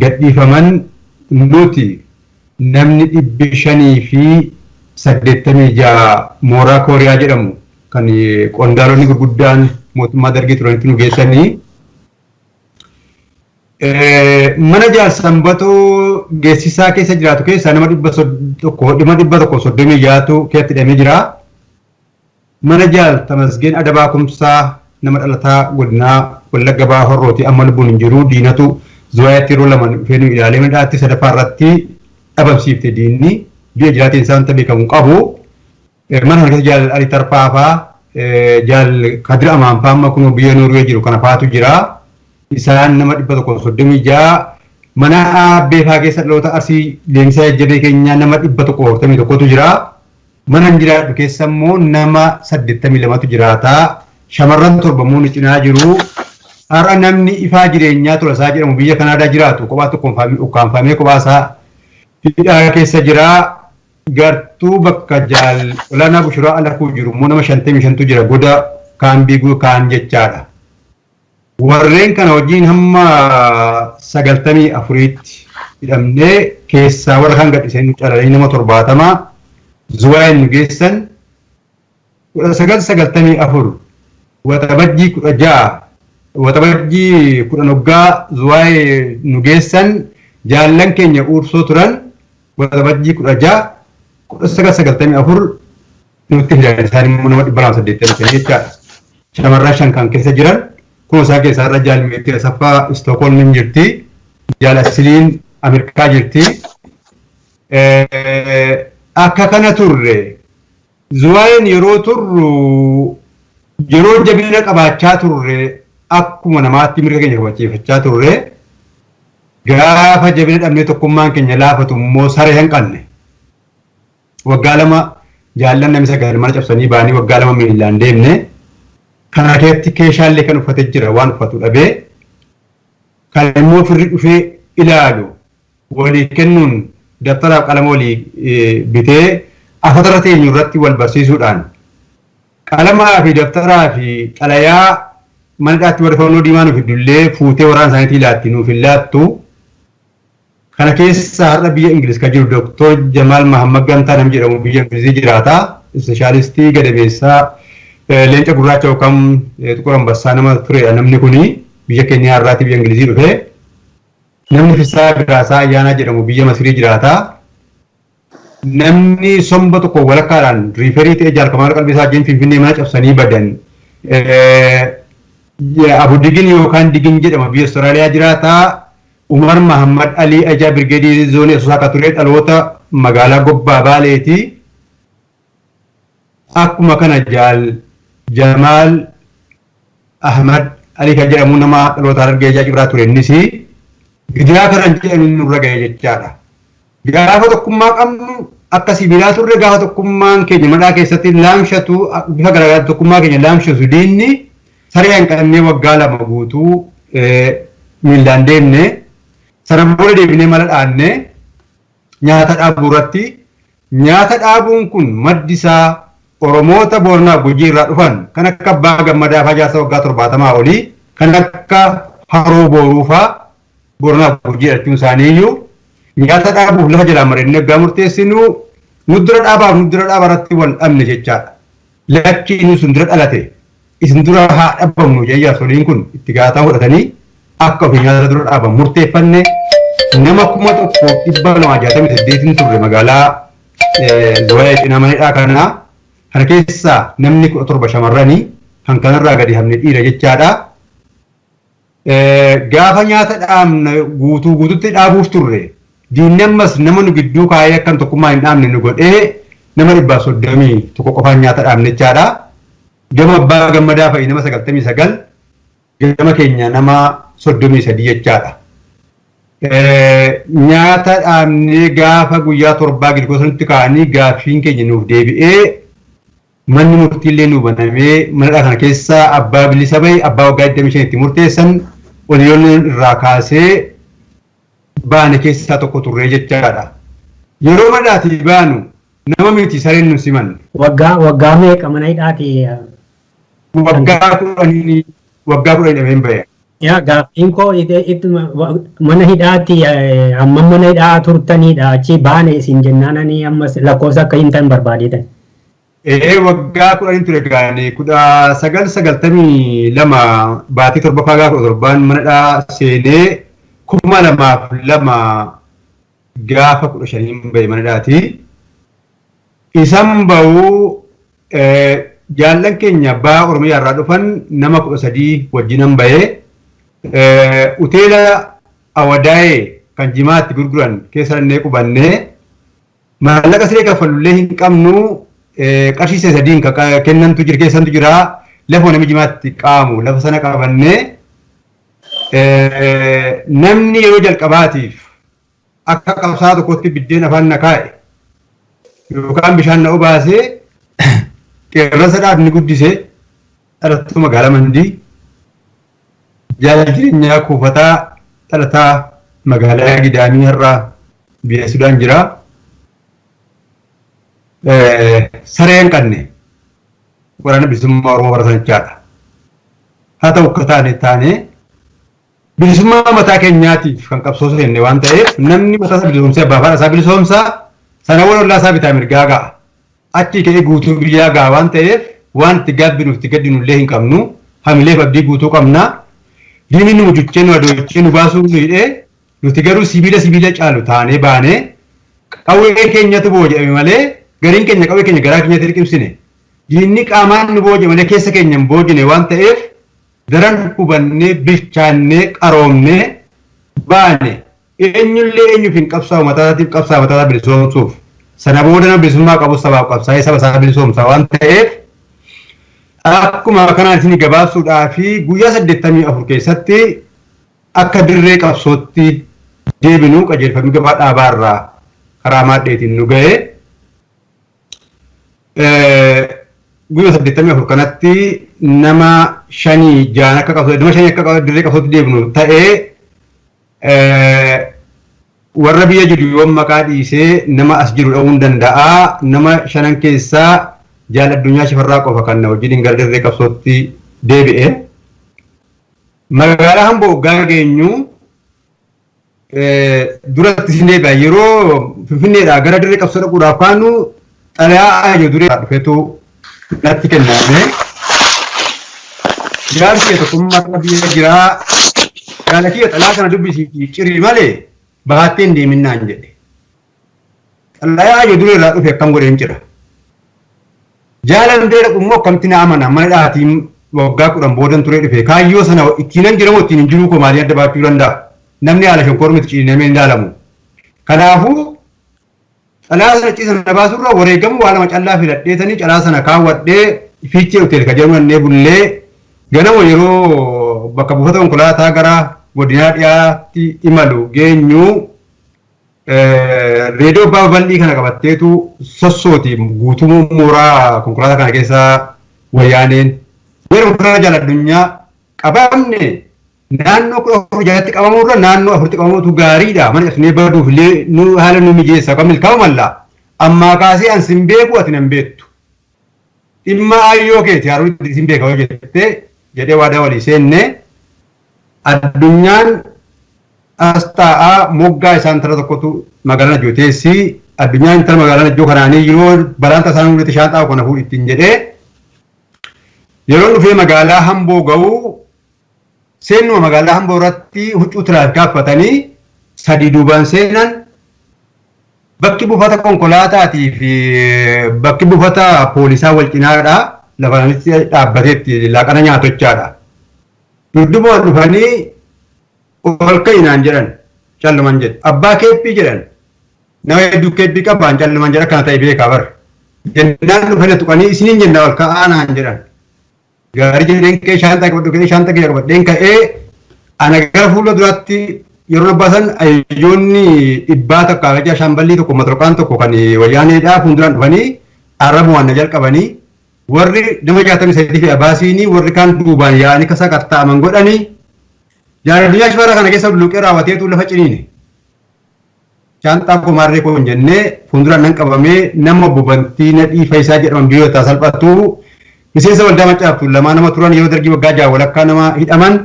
gadhiifaman nuti namni 586 mooraa Kooriyaa jedhamu kan qondaalonni gurguddaan mootummaa dargii turanitti nu geessanii mana jaarsanbatoo geessisaa keessa jiraatu keessaa nama 136 keessatti hidhamee jira. Mana jaal Tamasgeen Adabaa Kumsaa nama dhalataa godinaa Wallagga Bahaa Horrooti amma lubbuun hin jiru. Diinatu Zuwaayaatti yeroo lama dhufee nu ilaalee midhaatti sadaffaa irratti dhabamsiifte diinni biyya jiraatiin isaan beekamu qabu. Mana kana keessa jaal Ali Tarfaafaa jaal Kadir Amaanfaa amma kun biyya Noorwee jiru kana faatu jira. Isaan nama 136 mana Beefaa keessa dhaloota Arsii Leensaa Ejjabee keenyaa nama 141tu jira. Mana jiraatu keessa immoo nama 82tu jiraata. Shamarran 7 cinaa jiru. Har'a namni ifaa jireenyaa Tolasaa jedhamu biyya Kanaadaa jiraatu kophaatti ukkaanfamee kophaasaa hidhaa keessa jira. Gartuu bakka jaal olaanaa Bushuraa Alakuu jiru immoo nama 55tu jira goda kaambii kaan jechaadha. Warreen kana wajjin hamma 94tti hidhamnee keessaa warra kan gadhiisanii calanii nama 70 Zuwaayeen nu geessan 1994 waxabajjii 16 waxabajjii 10 hoggaa Zuwaayee nu geessan jaallan keenya uursoo turan waxabajjii 16 1994 nutti hidhan isaan immoo nama 285 jechaadha. Shamarran 5 kan keessa jiran kun isaa keessaa irra jaal Meetti Asaffaa Istookholm jirti. Jaal Asiliin Ameerikaa jirti. Akka kana turre Zuwaayeen yeroo turru yeroo jabina qabaachaa turre akkuma namaatti mirga keenya kabachiifachaa turre gaafa jabina dhabnee tokkummaan keenya laafatu immoo saree hanqanne. Waggaa 2 jaallan namni 9 mana cabsanii baanii waggaa 2 miilaan deemne. Kana keessatti keeshaallee kan uffatee jira waan uffatu dhabee kan immoo firri dhufee ilaalu walii kennuun dabtaraaf qalama walii bitee afatara teenyu irratti wal barsiisuudhaan qalamaa fi dabtaraa fi xalayaa mana hidhaatti warra fannoo diimaa nuuf iddullee fuutee waraana isaaniitii laatti nuuf hin laattu. Kana keessa har'a biyya Ingiliz kan jiru Dr. Jamaal Mahammad Gantaa nam jedhamu biyya Ingilizii jiraata. Ispeeshaalistii gadabeessaa leenca gurraacha yookaan tuqur ambassaa nama turedha namni kuni biyya keenya har'aatti biyya Ingilizii dhufe. Namni Fisaa Biraasaa Ayyaanaa jedhamu biyya Masirii jiraata. Namni somba tokko walakkaadhaan riiferii ta'e jaalkamaa qalbii isaa wajjin Finfinnee mana cabsanii badan. Abu Digin yookaan Digin jedhama biyya Austraaliyaa jiraata. Umar Mahammad Ali Ajaa Birgeedii zoonii Asoosaa akka ture dhaloota magaalaa Gobbaa Baaleeti. Akkuma kana Jamaal Ahmad Ali kan jedhamu nama dhaloota Harargee Ajaa Cibraa ture innis gidiraa kanan jedhanii nurra ga'e jechaadha. Gaafa tokkummaa qabnu akka sibiilaa turre gaafa tokkummaan keenya madhaa keessatti laamshatu bifa garaagaraa tokkummaa keenya laamshatu diinni saree hanqannee waggaa 2 guutuu miilaan deemne. Sana booda deebinee mala dhaanne nyaata dhaabuu irratti nyaata dhaabuun kun maddi isaa Oromoota Booranaa Gujii irraa dhufan kan akka Abbaa Gammadaa Fajaasa waggaa 70 olii kan akka Haroo Booruufaa Booranaa Gujii jechuun isaaniiyyuu nyaata dhaabuuf lafa jalaa marannee waggaa murteessinu nu dura dhaabaa irratti wal dhabne jechaadha. Lakkiin sun dura dhalate isin dura haa dhabamnu jaarsoliin kun itti gaafataa fudhatanii akka ofii nyaata dura dhaaban murteeffanne nama 1968 turre magaalaa Zawaa Cinaa manidhaa kana keessaa namni 17 shamarranii kan kanarraa gadi hamne dhiira jechaadha. Gaafa nyaata dhaabna guutuutti dhaabuuf turre diinni ammas nama nu gidduu kaayee akkan tokkummaa hin dhaabne nu godhee nama 131 qofaan nyaata dhaabne jechaadha. Gama Abbaa Gammadaa fa'i nama 99 gama keenya nama 33 jechaadha. Nyaata dhaabnee gaafa guyyaa 7 gilgoosanitti kaa'anii gaaffiin keenya nuuf deebi'ee manni murtiillee nu banamee manadhaa kana keessa abbaa bilisa bahe abbaa waggaa 25 itti murteessan waliyoon irraa kaasee baane keessaa tokko turree jechaadha. Yeroo madhaatii baanu nama miti sareen nu siman. Waggaa meeqa mana hidhaati? Waggaa 10 dhabeen bahe. Yaa gaaffiin koo mana hidhaatti amma mana hidhaa turtanidha achi baane isin jennaananii ammas lakkoofsa akka hin ta'in barbaadeetan. Waggaa 10 ture gaane 1992 baatii 7 gaafa 7 mana hidhaa seenee 2002 gaafa 15 bahe mana hidhaati. Isan bahuu jaallan keenya abbaa Oromiyaa irraa dhufan nama 13 wajjinan bahee Uteela Awadaa'ee kan jimaatti gurguran keessa dhannee qubannee maallaqa siree kaffalullee hin qabnu qarshii 3 kennantu jira keessantu jira lafa namni jimaatti qaamu lafa sana qabannee namni yeroo jalqabaatiif akka qabsaa tokkotti biddeen afaan na kaa'e yookaan bishaan na obaasee qeerransa dhaabni guddisee dhalattuu magaalaa Mandii. Jaalala jireenyaa kuufataa dhalataa magaalaa Gidaamii irraa biyya Sudaan jira. Sareen qabne waraana bilisummaa Oromoo baratan jechaadha. Haa ta'u akka taane bilisummaa mataa keenyaatiif kan qabsoo seenne waan ta'eef namni mataa isaa bilisoomsee abbaa faadha isaa bilisoomsaa sana wal ollaa isaa bitaa mirgaa ga'a. Achii ka'ee guutuu biyyaa ga'a waan ta'eef waan itti gaabbinuuf itti gaddinullee hin qabnu hamileef abdii guutuu qabna. Diinni nu mucuchee nu adochee nu baasuu nu hidhee nuti garuu sibiila caalu taanee baanee qawwee keenyatu booji'ame malee gariin keenya qawwee keenya garaa keenyatti hirqibsine. Diinni qaamaan nu booji'e malee keessa keenya hin boojine waan ta'eef daran hubannee bilchaannee qaroomnee baane eenyullee eenyuuf hin qabsaa'u mataatiif qabsaa mataasaa bilisoomsuuf sana booda nama bilisummaa qabu sabaaf qabsaa'ee saba isaa bilisoomsa waan ta'eef akkuma kanaan isin gabaabsuudhaa fi guyyaa 84 keessatti akka dirree qabsootti deebinuu qajeelfamni gabaa dhaabaa irraa karaa maadheetiin nu ga'e. Guyyaa 84 kanatti nama 5 akka qabsoo dirree qabsootti deebinu ta'ee warra biyya jiru yoo maqaa dhiisee nama as jiru dha'uu hin danda'a. Nama 5 keessaa Jaal Addunyaa Shifarraa qofa kan wajjin gara dirree qabsootti deebi'e. magaalaa Amboo gageenyu duratti sinee baa yeroo Finfinneedhaa gara dirree qabsoo dhaquudhaaf kaanu xalayaa ayyoo duree dhufeetu natti kenname. Jaarsi tokkummaa biyya jiraa jaalakii xalayaa kana dubbisii cirii malee baatteen deeminnaan jedhe. Xalayaa ayyoo duree irraa dhufe akkam godheen jira. Jaalan dirree dhaqu immoo akkamitti na amana mana dhaatiin waggaa 10 boodan turee dhufe kaayyoo sana ittiin jiramoo ittiin hin jiruu koo maalii adda baachuu danda'a. Namni haala shonkoorumatti ciinamee hin ilaalamu. Kanaafuu calaa sana ciisan na baasurra wareegamu waa lama callaa filadheetanii calaa sana kaawwadhee fiichee hoteelii ka jedhamu nannee bullee ganama yeroo bakka buufata konkolaataa gara godinaa dhiyaatti imalu geenyu reediyoo babal'ii kana qabatteetu sossooti guutumuu mooraa konkolaataa kana keessaa wayyaaneen yeroo kana jala addunyaa qabamne naannoo 14 qabamurra naannoo 4 qabamutu gaariidha mana cabsinee baduuf nu haala nu mijeessa kan milkaa'u malla amma kaasee an sin beeku ati nan beektu dhimma ayyoo keeti haruutti sin beeka jette jedhee waadaa walii seenne addunyaan asxaa moggaa isaan tara tokkotu magaalaa Najjooteessi addunyaan intala magaalaa Najjoo kanaanii yeroo balaan tasaan mul'ate shaanxaa kana fuudh ittiin jedhee yeroo dhufee magaalaa Amboo ga'u seenuma magaalaa Amboo irratti huccuu tiraafikaa uffatanii sadii duubaan seenan bakki buufata konkolaataatii fi bakki buufata poolisaa wal cinaadha lafa namichi dhaabbateetti laaqana nyaatochaadha. Dudduuba dhufanii ol ka'inaan jedhan calluman jedhe abbaa keeppii jedhan nama hedduu keeppii qabaan calluman jedha kana ta'e beekaa bar jennaan dhufanii tuqanii isiniin jenna ol ka'aanaan jedhan. Gaarii jedheen kee shaanta qabadhu kee shaanta kee qabadheen ka'ee ana gara fuula duraatti yeroo abbaasan ayyoonni dhibbaa tokko akaja shamballi tokko matroqaan tokko kan wayyaaneedhaa fuulduraan dhufanii arrabu waan jalqabanii warri nama 63 fi abaasiinii warri kaan duubaan yaa'anii kasaa qaxxaaman godhanii jaaladunyaa shifara kana keessa luqee raawwateetu lafa ciniine. Shaantaa komaarree koo hin jennee fuulduraan nan qabamee nama bubantii nadhii Faayisaa jedhaman biyyoota salphattuu miseensa waldaa Maccaaftuu lamaa nama turan yeroo dargii waggaa 6 walakkaa nama hidhaman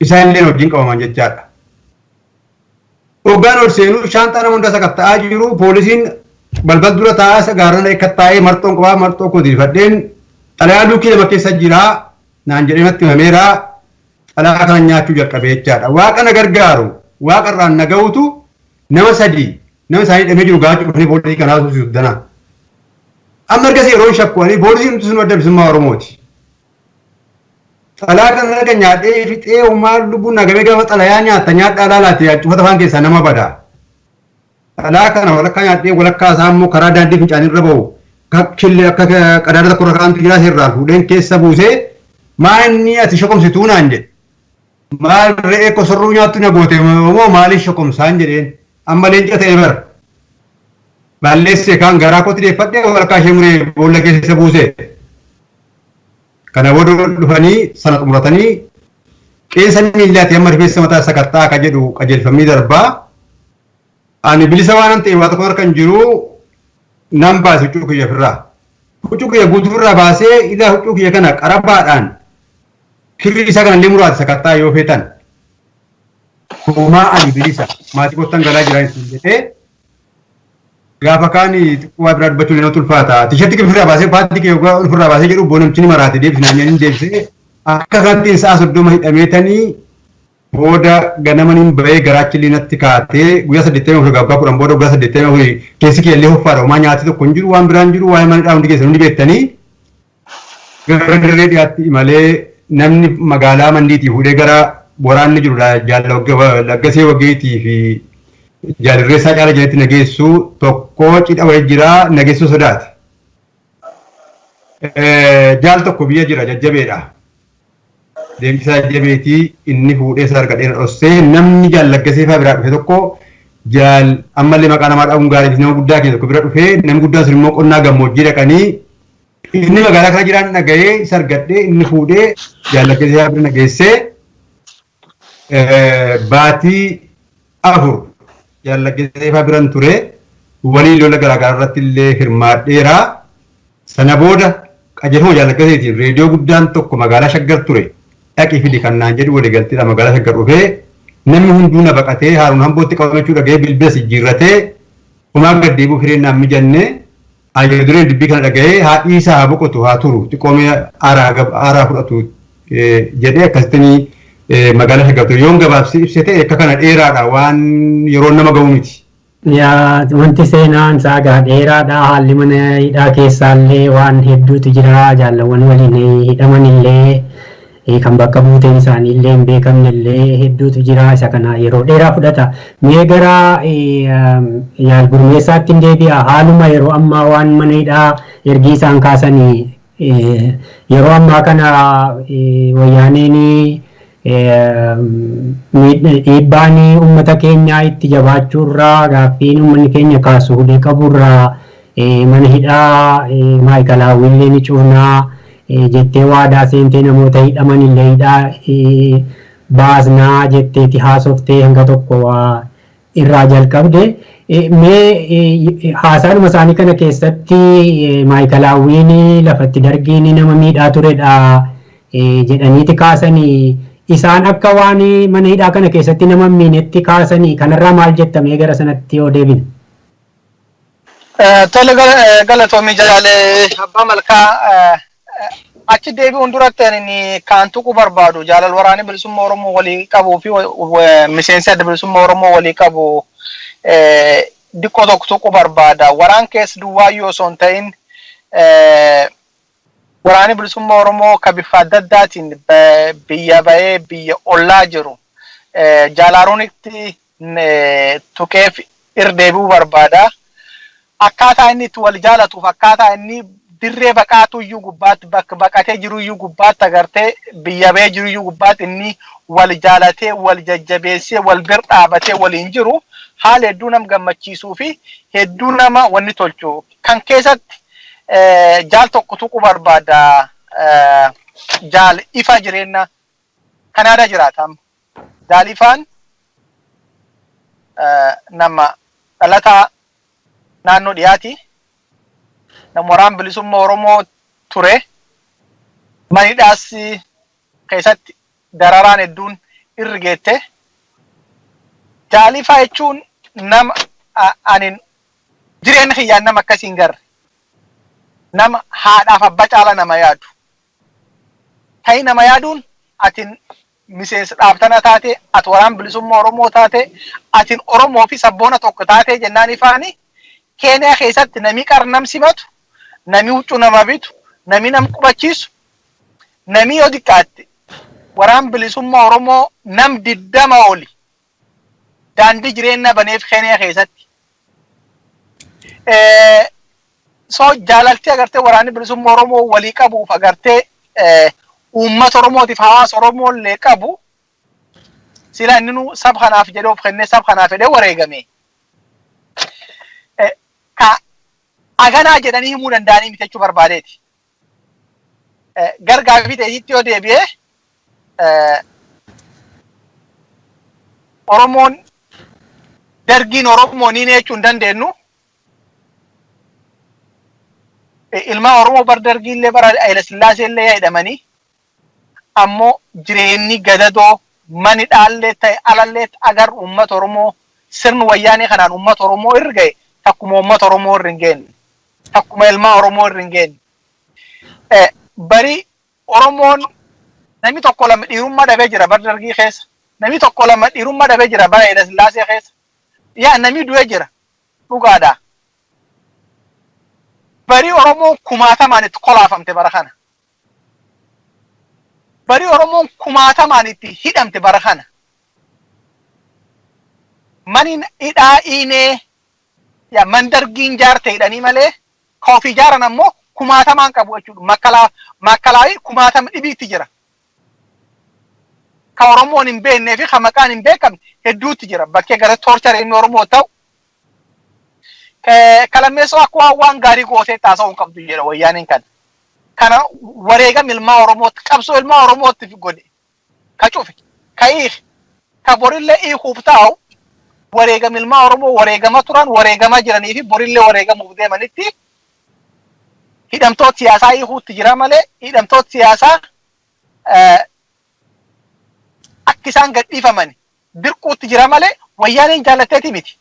isaan illee wajjin qabaman jechaadha. Hoggaan ol seenuu shaantaa nama hunda sakatta'aa jiru poolisiin balbal dura taa'aa gaarrana ekkattaa'ee marxoon qabaa marxoo koo dirfadheen xalayaa duukii lama keessa jiraa naan jedhee natti himameeraa xalayaa kana nyaachuu jalqabee jechaadha. Waaqa na gargaaru waaqa irraan na ga'utu nama sadii nama isaanii hidhamee jiru gaachuu dhufanii poolisii kanaa suusisu danaa. Amma ergasii yeroo shakkuwanii poolisiin sun adda bilisummaa Oromooti. Xalayaa kana erga nyaadhee fixee uumaan lubbuun nagamee gaafa xalayaa nyaatta nyaadhaa laalaati cufata afaan keessaa nama bada. Xalayaa kana walakkaa nyaadhee walakkaa isaa immoo karaa daandii fincaanirra bahu killee akka qadaada tokko irra kaa'amtu jiraas irraa fuudheen keessa buusee maa inni ati shokomsituu naan jedhe. Maal re'ee kosorruu nyaattu na goote moo maaliif shokomsaan jedheen amma leenca ta'e bara. Balleesse kan garaa kootti deeffadhee walakkaa ishee muree boolla keessa buuse. Kana booda dhufanii sana xumuratanii qeensa miillaatti amma rifeensa mataa sakattaa akka jedhu qajeelfamii darbaa. Ani bilisa waan ta'e waa tokko harkaan jiru nan baase huccuu kiyya ofirraa. Huccuu kiyya guutuu irraa baasee ila huccuu kiyya kana qarabaadhaan kirrii isaa kana illee muraasa sakattaa yoo feetan. Homaa ani bilisa maatii kottan galaa jiran jedhee gaafa kaani waa biraa dubbachuu nama tulfaata. Tisheetti ofirraa baasee paatti kee ofirraa baasee jedhu boonamchi ni maraate deebisnaan jedhanii deebisee akka kanatti sa'a 30 hidhameetanii booda ganamaniin bahee garaachi linatti kaatee guyyaa 84 gabaa 10 booda guyyaa 84 keessi kiyya illee hoffaadha. Homaa nyaati tokko hin jiru waan biraan jiru waa'ee mana hundi keessan hundi beektanii gara dirree dhiyaatti malee namni magaalaa Mandiitii fuudhee gara waraanni jiru Laggasee Wageetii fi Jaalirreessaa Caalaa jedhatti nageessu tokko cidha wayii jira nageessuu sodaate. Jaal tokko biyya jira jajjabeedha. Deemsisaa jajjabeetii inni fuudhee sargadhee dhossee namni Jaal Laggasee fa'aa biraa dhufe tokko jaal ammallee maqaa namaa dhabuun gaarii nama guddaa keessa tokko bira dhufee namni guddaan sun immoo qonnaa gammoojjii dhaqanii inni magaalaa kana jiraan dhaga'ee sargadhee inni fuudhee Jaal Laggasee fa'aa bira nageessee baatii 4 Jaal Laggasee fa'aa biran ture walii lola garaagaraa irratti illee hirmaadheera. Sana booda qajeelfama Jaal Laggaseetiin reediyoo guddaan tokko magaalaa Shaggar ture dhaqii fidi kannaan jedhu walii galteedha magaalaa Shaggar dhufee namni hunduu na baqatee Haaruun Hambootti qabamachuu dhagee bilbila jijjiirratee kumaa gaddeebuu fireen naan mijannee ayyo dureen dubbii kana dhagahee haadhii isaa haa boqotu haa turu xiqqoomee aaraa fudhatu jedhee akkasitanii magaalaa Shaggar ture yoon gabaabsi ibsite akka kana dheeraadha waan yeroo nama ga'u miti. Yaa wanti seenaan saagaa dheeraadha haalli mana hidhaa keessaallee waan hedduutu jira jaalawwan waliin hidhamanillee kan bakka buuteen isaaniillee hin beekamnellee hedduutu jira isa kana yeroo dheeraa fudhata. Mee gara yaal gurmeessaatti hin deebi'a haaluma yeroo ammaa waan mana hidhaa ergi isaan kaasanii yeroo ammaa kana wayyaaneen dhiibbaan uummata keenyaa itti jabaachuurraa gaaffiin uummanni keenya kaasu hudhee qaburraa mana hidhaa maayikalaawwillee ni cuunaa jettee waadaa seentee namoota hidhaman illee hidhaa baasnaa jetteeti haasoftee hanga tokko irraa jalqabde. Mee haasaanuma isaanii kana keessatti maayikalaawwiin lafatti dargiin nama miidhaa turedha jedhaniiti kaasanii isaan akka waan mana hidhaa kana keessatti nama miinetti kaasanii kanarraa maal jettamee gara sanatti yoo deebine. Tole galatoomii jaalee abbaa malkaa achi deebi'uun duratti ani kan tuqu barbaadu jaalal waraanni bilisummaa Oromoo walii qabuu fi miseensi adda bilisummaa Oromoo walii qabu diqqoo tokko tuqu barbaada. Waraan keessa duwwaayyoo osoo hin ta'in waraanni bilisummaa Oromoo ka bifa adda addaatiin biyya bahee biyya ollaa jiru jaalaaroonitti tuqeef irdeebi'uu barbaada. Akkaataa inni itti wal jaalatuuf akkaataa inni dirree baqaatu iyyuu gubbaatti bakka baqatee jiru iyyuu gubbaatti agartee biyya bahee jiru iyyuu gubbaatti inni wal jaalatee wal jajjabeessee wal bir dhaabatee waliin jiru haala hedduu nama gammachiisuu fi hedduu nama wanni tolchu kan keessatti jaal tokko tuqu barbaada. Jaal ifa jireenya Kanaadaa jiraatan jaal ifaan nama dhalataa naannoo dhiyaati. Nama waraana bilisummaa Oromoo ture. Manidhaas keessatti dararaan hedduun irra geette. Jaal ifaa jechuun nama anin jireenya kiyyaan nama akkasiin garre. Nama haadhaaf abbaa caala nama yaadu. Ta'ii nama yaaduun atin miseensa dhaabtana taate, ati waraana bilisummaa Oromoo taate, atin Oromoo fi sabboona tokko taate jennaan ifaani Keeniyaa keessatti nami qarnam simatu, nami huccuu nama bitu, nami nam qubachiisu, nami yoo xiqqaatte waraana bilisummaa Oromoo nam 20 oli daandii jireenya baneef Keeniyaa keessatti. So jaalalti agartee waraanni bilisummaa Oromoo walii qabuuf agartee uummata Oromootiif hawaasa Oromoo illee qabu sila inni nu sab kanaaf jedhee of kennee sab kanaaf jedhee wareegame. Ka aganaa jedhanii himuu danda'anii miti jechuu barbaadeeti. Gargaa fi teessitti yoo deebi'ee Oromoon dargiin Oromoo niin jechuu hin dandeenyu. Ilma Oromoo bar dargiillee bara Haile Sillaasee illee hidhamanii ammoo jireenyi gadadoo mani dhaallee ta'e alallee agar uummata Oromoo sirni wayyaanee kanaan uummata Oromoo irra ga'e takkuma uummata Oromoo irra hin geenye takkuma ilma Oromoo irra hin geenye. Bari Oromoon namni tokko lama dhiirummaa dhabee jira bara dargii keessa. Namni tokko lama dhiirummaa dhabee jira bara Haile Sillaasee keessa. Yaa namni du'ee jira dhugaadhaa. Bari Oromoon kumaatamaan itti kolaafamte bara kana. Bari Oromoon kumaatamaan itti hidhamte bara kana. Mani hidhaa iinee yaa mandargiin jaarte hidhanii malee ka ofii jaaran ammoo kumaatamaan qabu jechuudha. Makkalaawii kumaatama dhibiitti jira. Ka Oromoon hin beeknee fi ka maqaan hin beekamne hedduutti jira. Bakkee gara toorchara inni Oromoo ta'u. Kalammeessoo akka waan gaarii gootee taasisuu hin qabdu jedha wayyaaniin kana. Kana wareegam ilmaa Oromootti qabsoo ilmaa Oromootti godhe. Ka cufe, ka hiike, ka borillee hiikuuf taa'u wareegam ilmaa Oromoo wareegama turan wareegama jiranii fi borillee wareegamuuf deemanitti hidhamtoota siyaasaa hiikuutti jira malee hidhamtoota siyaasaa akka isaan gadhiifaman dirquutti jira malee wayyaaneen jaalatteeti miti.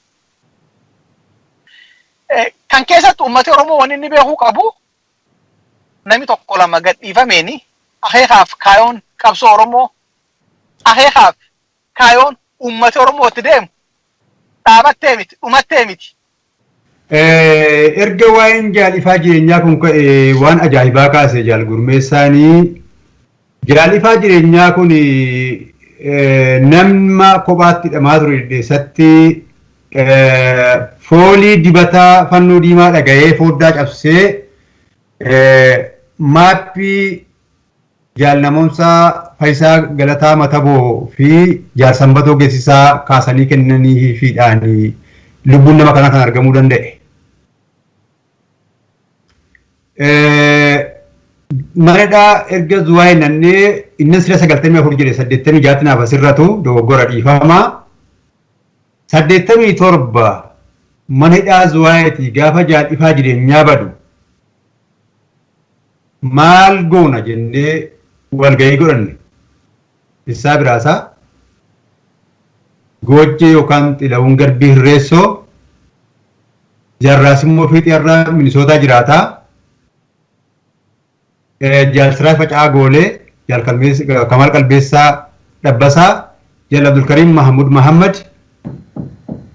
Kan keessatti uummata Oromoo wanni inni beekuu qabu namni tokko lama gadhiifameeni akeekaaf kaayoon qabsoo Oromoo akeekaaf kaayoon uummata Oromootti deemu dhaabattee miti dhumattee miti. Erga waa'een jaalifaa jireenyaa kun ka'e waan ajaa'ibaa kaase jaal gurmeessaanii jaalifaa jireenyaa kun nama kophaatti hidhamaa ture keessatti foolii dibataa fannoo diimaa dhaga'ee foddaa cabsee maappii jaalnamoomsaa Faayisaa Galataa Mataboo fi Jaarsambatoo Geessisaa kaasanii kennanii fiidhaanii lubbuun nama kanaa kan argamuu danda'e. Manadhaa erga zuwaa'ee nannee inni sira 94 jedhe 86 naaf asirratu dogoggora dhiifamaa 87 manadhaa zuwaa'eetii gaafa jaalifaa jireenyaa badu maal goona jennee walgahii godhanne isaa biraasaa Goojjee yookaan Xilawuun Garbii Hirreessoo Jarraas immoo Fiixeerraa Minisootaa jiraataa Jaal Siraa Faca'aa Goolee Jaal Kamaal Qalbeessaa Dabbasaa Jaal Abdulkariim Mahamud Mahammad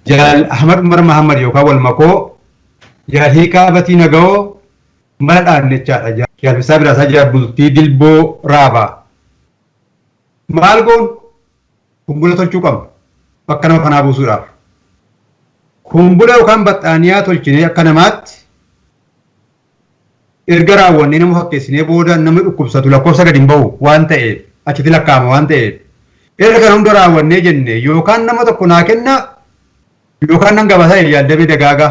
Jaal Ahmad Umar Mahammad yookaan Walmakoo Jaal Hiikaa Batii Naga'oo mana dhaannechaadha. Jaal Fisaa Biraasaa Jaal Bultii Dilboo Raabaa maal goon kumbula tolchuu qabna bakka nama kanaa buusuudhaaf. Kumbula yookaan baxxaaniyaa tolchinee akka namaatti erga raawwannee nama fakkeessinee booda namni dhukkubsatu lakkoofsa gadi hin bahu waan ta'eef achitti lakkaa'ama waan ta'eef erga kana hunda raawwannee jenne yookaan nama tokko naa kenna yookaan nan gabaasaa yaaddabee dagaagaa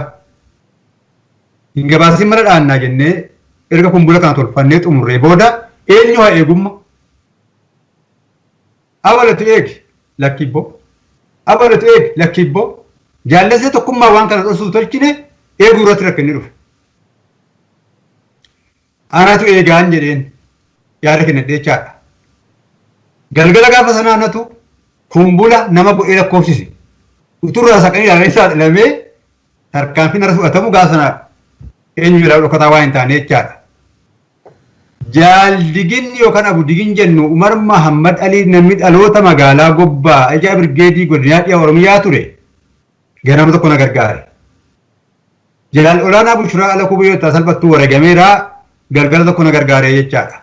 hin gabaasin mana dhaannaa jennee erga kumbula kana tolfannee xumurree booda eenyu haa eegumma awwalatu eegi lakkibbo awwalatu eegi lakkibbo jaallasee tokkummaa waan kana dhosuu tolchine eeguu irratti rakkinni dhufe. Anatu eegaan jedheen yaada kennadhee jechaadha. Galgala gaafa sana anatu kumbula nama godhee lakkoofsise. Uturraa saqanii ilaalee isaa dhilamee tarkaanfiin irra fudhatamu gaafa sana eenyu jedhamu dhokkataa waa hin taane jechaadha. Jaal Diginni yookaan Abu Digin jennu Umar Mahammad Alii namni dhaloota magaalaa Gobbaa ija Birgeedii godinaa dhiyaa Oromiyaa ture. Ganama tokko na gargaare. Jaal Olaanaa Bushuraa ala kubiyyootaa salphattuu wareegameeraa galgala tokko na gargaaree jechaadha.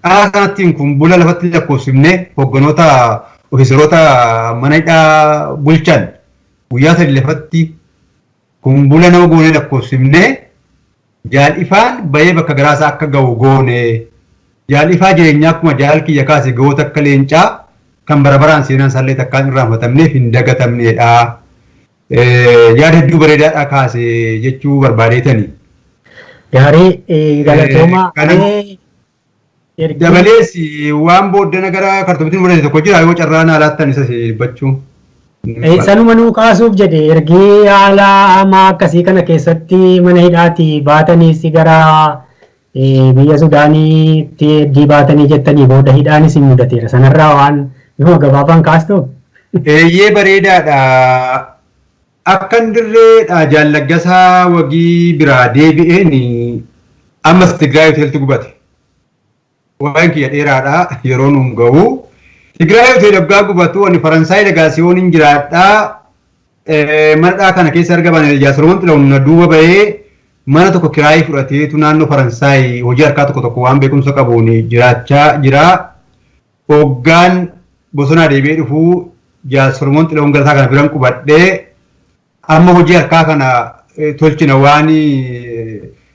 Dhala kanattiin kumbula lafatti lakkoofsifnee hogganoota ofiisaroota mana hidhaa bulchan guyyaa sadi lafatti kumbula nama goonee lakkoofsifnee jaalifaan bahee bakka garaasaa akka ga'u goone jaalifaa jireenyaa akkuma jaal kiyya kaase goota akka leencaa kan barabaraan seenaan isaallee takkaan irraanfatamneef hin dagatamneedha. Yaada hedduu bareedaadhaa kaase jechuu barbaadeetanii. Gaarii galatooma dabalees waan booddana gara kartoomitiin mudate tokko jira yoo carraan haalaattan isa dubbachuu. Sanuma nuu kaasuuf jedhe ergii haala hamaa akkasii kana keessatti mana hidhaati baataniis gara biyya Sudaaniitti heddii baatanii jettanii booda hidhaanis hin mudateera. Sanarraa waan bifuma gabaabaan kaastu. Eeyyee bareedaadha. Akkan dirreedha Jaallaggasaa wagii biraa deebi'een ammas Tigraay hoteelti gubate. Waan kiyya dheeraadha yeroo nuun ga'u. Tigraay hoteelti waggaa gubatu ani Faransaay Legaasiyoon hin jiraadhaa. Manadhaa kana keessa argaman Jaasoroon Xilawuun duuba bahee mana tokko kiraayii fudhateetu naannoo Faransaay hojii harkaa tokko waan beekumsa qabuun jiraachaa jira. Hoggaan bosonaa deebi'ee dhufuu Jaasoroon Xilawuun galataa kana biran qubadhee amma hojii harkaa kana tolchina waan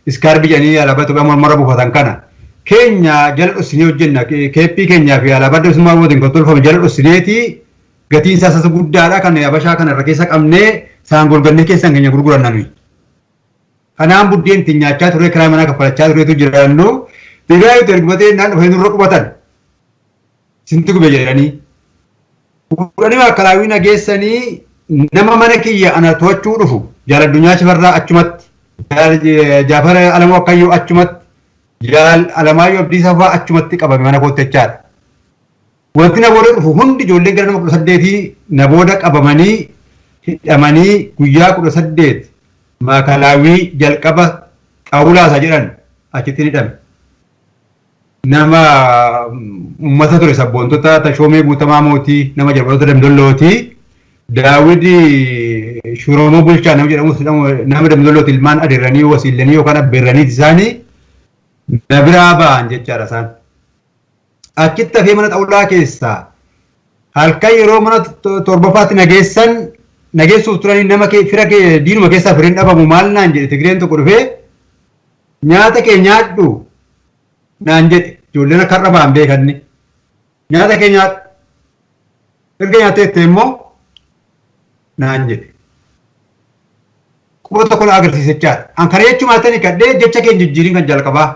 iskaarbii jedhanii alaabaa Itoophiyaa mormara buufatan kana keenya jala dhossinee hojjenna keeppii keenyaa fi alaabaa dabsummaa waliin kan tolfame jala dhosineeti gatiin isaa sasa guddaadha kan Habashaa kana irra keessa qabnee saan golgannee keessan keenya gurguranna nuyi. Kanaan buddeen ittiin nyaachaa ture kiraa manaa kaffalachaa tureetu jiraannu Tigraay ergumatee naan dhufee nurra qubatan sinti gube jedhanii. Fuudhanii maakalaawii nageessanii nama mana kiyya ana to'achuu dhufu jaal addunyaa shifarraa achumatti jaafar alamoo akkayyoo achumatti jaal alamaayyoo abdiisaa fa'aa achumatti qabame mana kootti jechaadha. Wanti na booda dhufu hundi ijoolleen gara nama 18 na booda qabamanii hidhamanii guyyaa 18 maakalaawii jalqaba qawulaasa jedhan achitti hidhame. Nama uummata ture sabboontota Tashoomee Guutamaa Mootii nama Jarbatoota Damdollooti. Daawidi Shuroomoo Bulchaa nama jedhamu nama Damdollooti ilmaan adeeranii wasiilanii yookaan abbeerraniiti isaanii na biraa ba'an jechaadha isaan. Achitti hafee mana xaawulaa keessaa halkan yeroo mana torbaffaatti nageessuuf turanii nama fira diinuma keessaa firiin dhabamu maal naan jedhe Tigireen tokko dhufee nyaata kee nyaadhu naan jedhe ijoolleen akka har'a ba'an beekanni nyaata kee nyaadhu erga nyaateette immoo naan jedhe quba tokko na agarsiisechaadha an kana jechuun maatanii kadhee jecha kee jijjiiriin kan jalqabaa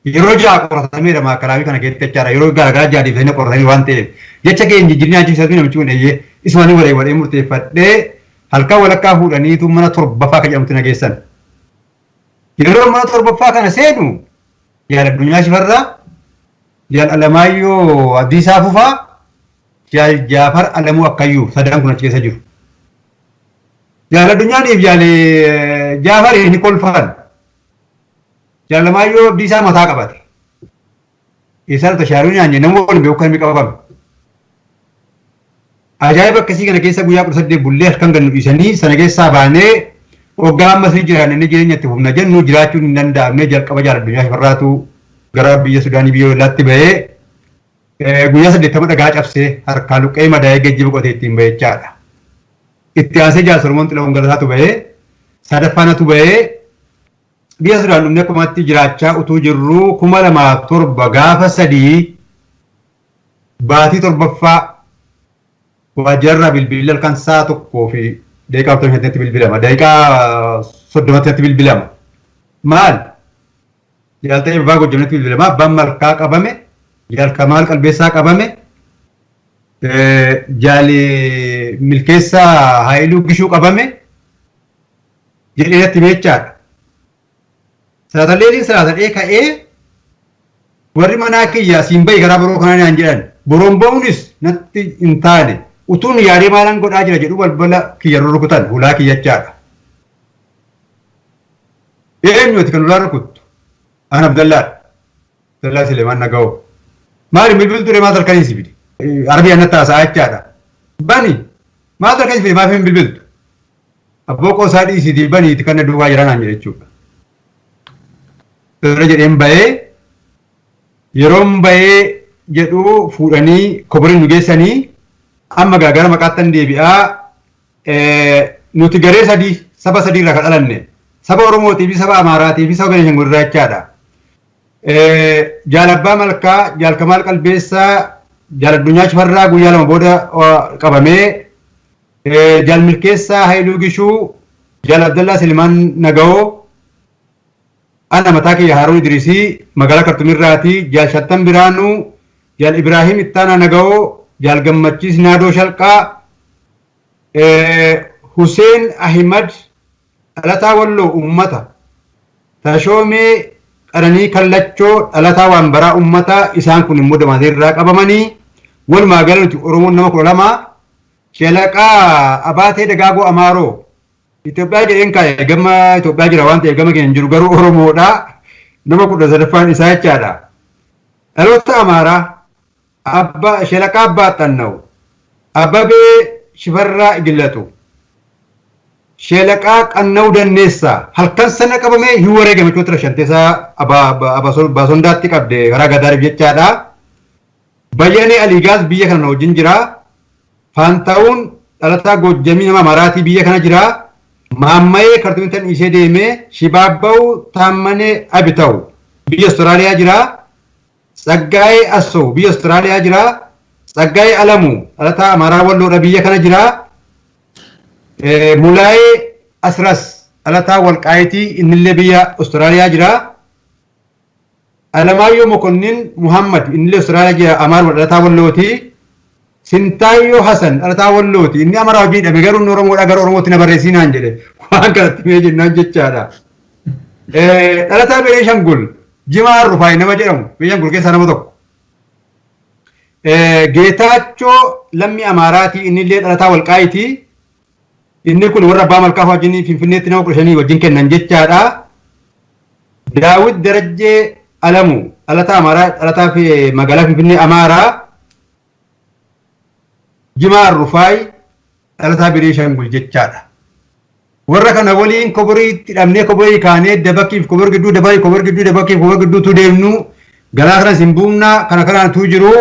yeroo jaa qoratameedha maakalaawii kana keessatti jechaadha yeroo garaagaraa jaadifanii qoratanii waan ta'eef jecha kee jijjiiriin achiisatu namichi kun eeyyee ismaanii walii murteeffadhee halkan walakkaa fuudhaniitu mana torbaffaa kan jedhamtu nageessan. Yeroo mana torbaffaa kana seenu jaal Addunyaa Shifarraa, jaal Alamaayyoo Abdiisaa Fufaa, jaal Jaafar Alamuu Akkayyuu sadan kun achi keessa jiru. Jaal Addunyaaniif jaal Jaafar ni kolfan. Jaal Alamaayyoo Abdiisaa mataa qabate. Isaan tashaaruu nyaanne nama waliin beeku kan qabame. Ajaa'iba akkasii kana keessa guyyaa 18 bullee halkan gannu dhiisanii sana keessaa baanee waggaa ammas ni jiran inni jireenya itti fufna jennu jiraachuun hin danda'amne jalqaba jaal Addunyaa Shifarraatu gara biyya Sudaanii biyya Hollaatti bahee guyyaa 80 dhagaa cabsee harkaan luqqee madaa'ee geejjiba qotee ittiin bahee jechaadha. Itti aansee jaal Solomoon Xilahuun Galataatu bahee sadaffaanatu bahee biyya Sudaan dhumne akkumatti jiraachaa utuu jirru 2007 gaafa 3 baatii torbaffaa wajarra bilbilal kan saa tokkoo fi daqiiqaa 45tti bilbilama daqiiqaa 30tti bilbilama maal jaal ta'e Abbaa Gojjamnetti bilbilama abbaan Malkaa qabame jaal Kamaal Qalbeessaa qabame jaal Milkeessaa Haayiluu Gishuu qabame jedheetti beechaadha. Salaataleeliin salaatadhee ka'ee warri manaa kiyyaa siin bahi karaa biroo kanaa naan jedhan boroon ba'uunis natti hin taane utuun yaadee maalan godhaa jira jedhu balbala kiyya rukutan hulaa kiyyachaadha. Eenyuuti kan hulaa rukuttu? An Abdallaadha. Abdallaa Sileemaan Naga'oo. Maali bilbiltu ture maal halkanii si fide? Arabiyaa natti haasa'aa jechaadha. Bani maal halkanii si fide maaf hin bilbiltu? Abboo qoosaa dhiisiitii baniiti kan na duubaa jiran aan jedhe jechuudha. Irra jedheen bahee yeroon bahee jedhu fuudhanii koboriin nu geessanii amma gara maqaattan deebi'aa nuti garee sadii saba sadii irraa kan dhalanne saba Oromootii fi saba Amaaraatii fi saba Benishaangul irraa jechaadha. Jaal Abbaa Malkaa, jaal Kamaal Qalbeessaa, jaal Addunyaa Shifarraa guyyaa lama booda qabamee jaal Milkeessaa Haayiluu Gishuu, jaal Abdallaa Silimaan Naga'oo, ana mataa kiyya Haaruu Idrisii magaalaa Kartumirraati, jaal Shattan Biraanuu, jaal Ibraahim Ittaanaa Naga'oo, jaal Gammachiis Naadoo Shalqaa, Huseen Ahimad dhalataa Walloo Ummata, Tashoomee Qaranii Kallachoo dhalataa Waanbaraa Ummata isaan kun immoo Damaasee irraa qabamanii walumaa gala nuti Oromoon nama 12 Shalaqaa Abaatee Dagaagoo Amaaroo Itoophiyaa jedheen kaa'e gama Itoophiyaa jira waan ta'eef gama keenya jiru garuu Oromoodha nama 13ffaan isaa jechaadha. Dhaloota Amaaraa Abba Shalaqaa Abbaa Xanna'u Abbabee Shifarraa Igillatu Shalaqaa Qanna'uu Danneessaa halkan sana qabamee hin wareegame jechuudha shanteessaa Baasondaatti qabde karaa Gadaariif jechaadha. Bayyanee Aliigaas biyya kana wajjin jira. Faantaa'uun dhalataa Goojjamii nama Amaraatii biyya kana jira. Maammayee Kartumintan ishee deemee Shibaabba'uu Taammanee Abita'u biyya Awustiraaliyaa jira. Tsaggaayee Assoo biyya Awustiraaliyaa jira. Tsaggaayee Alamuu dhalataa Amaaraa Walloodha biyya kana jira. Mulaayee Asras dhalataa Walqaayitii innillee biyya Awustiraaliyaa jira. Alamaayyoo Mokonnin Muhammad innillee Awustiraaliyaa jira Amaaruma dhalataa Wallooti. Sintaayyoo Hasan dhalataa Wallooti inni Amaaraa hojii hidhame garuu inni Oromoodha gara Oromootti na barreessinaan jedhe waan kanatti mee jennaan jechaadha. Dhalataa Beneeshangul Jimaa Rufaayi nama jedhamu Beneeshangul keessaa nama tokko. Geetaachoo lammii Amaaraati inni illee dhalataa Walqaayitii. Inni kun warra Abbaa Malkaa wajjin Finfinneetti nama 15 wajjin kennan jechaadha. Daawit Darajjee Alamuu dhalataa Amaaraa dhalataa fi magaalaa Finfinnee Amaaraa. Jimaa Rufaayi dhalataa Beniishaangul jechaadha. Warra kana waliin koboriitti hidhamnee koborii kaanee dabakiif kobor gidduu dabarii kobor gidduu dabakiif kobor gidduutu deemnu garaa kanas hin buufna kana kanaantu jiru.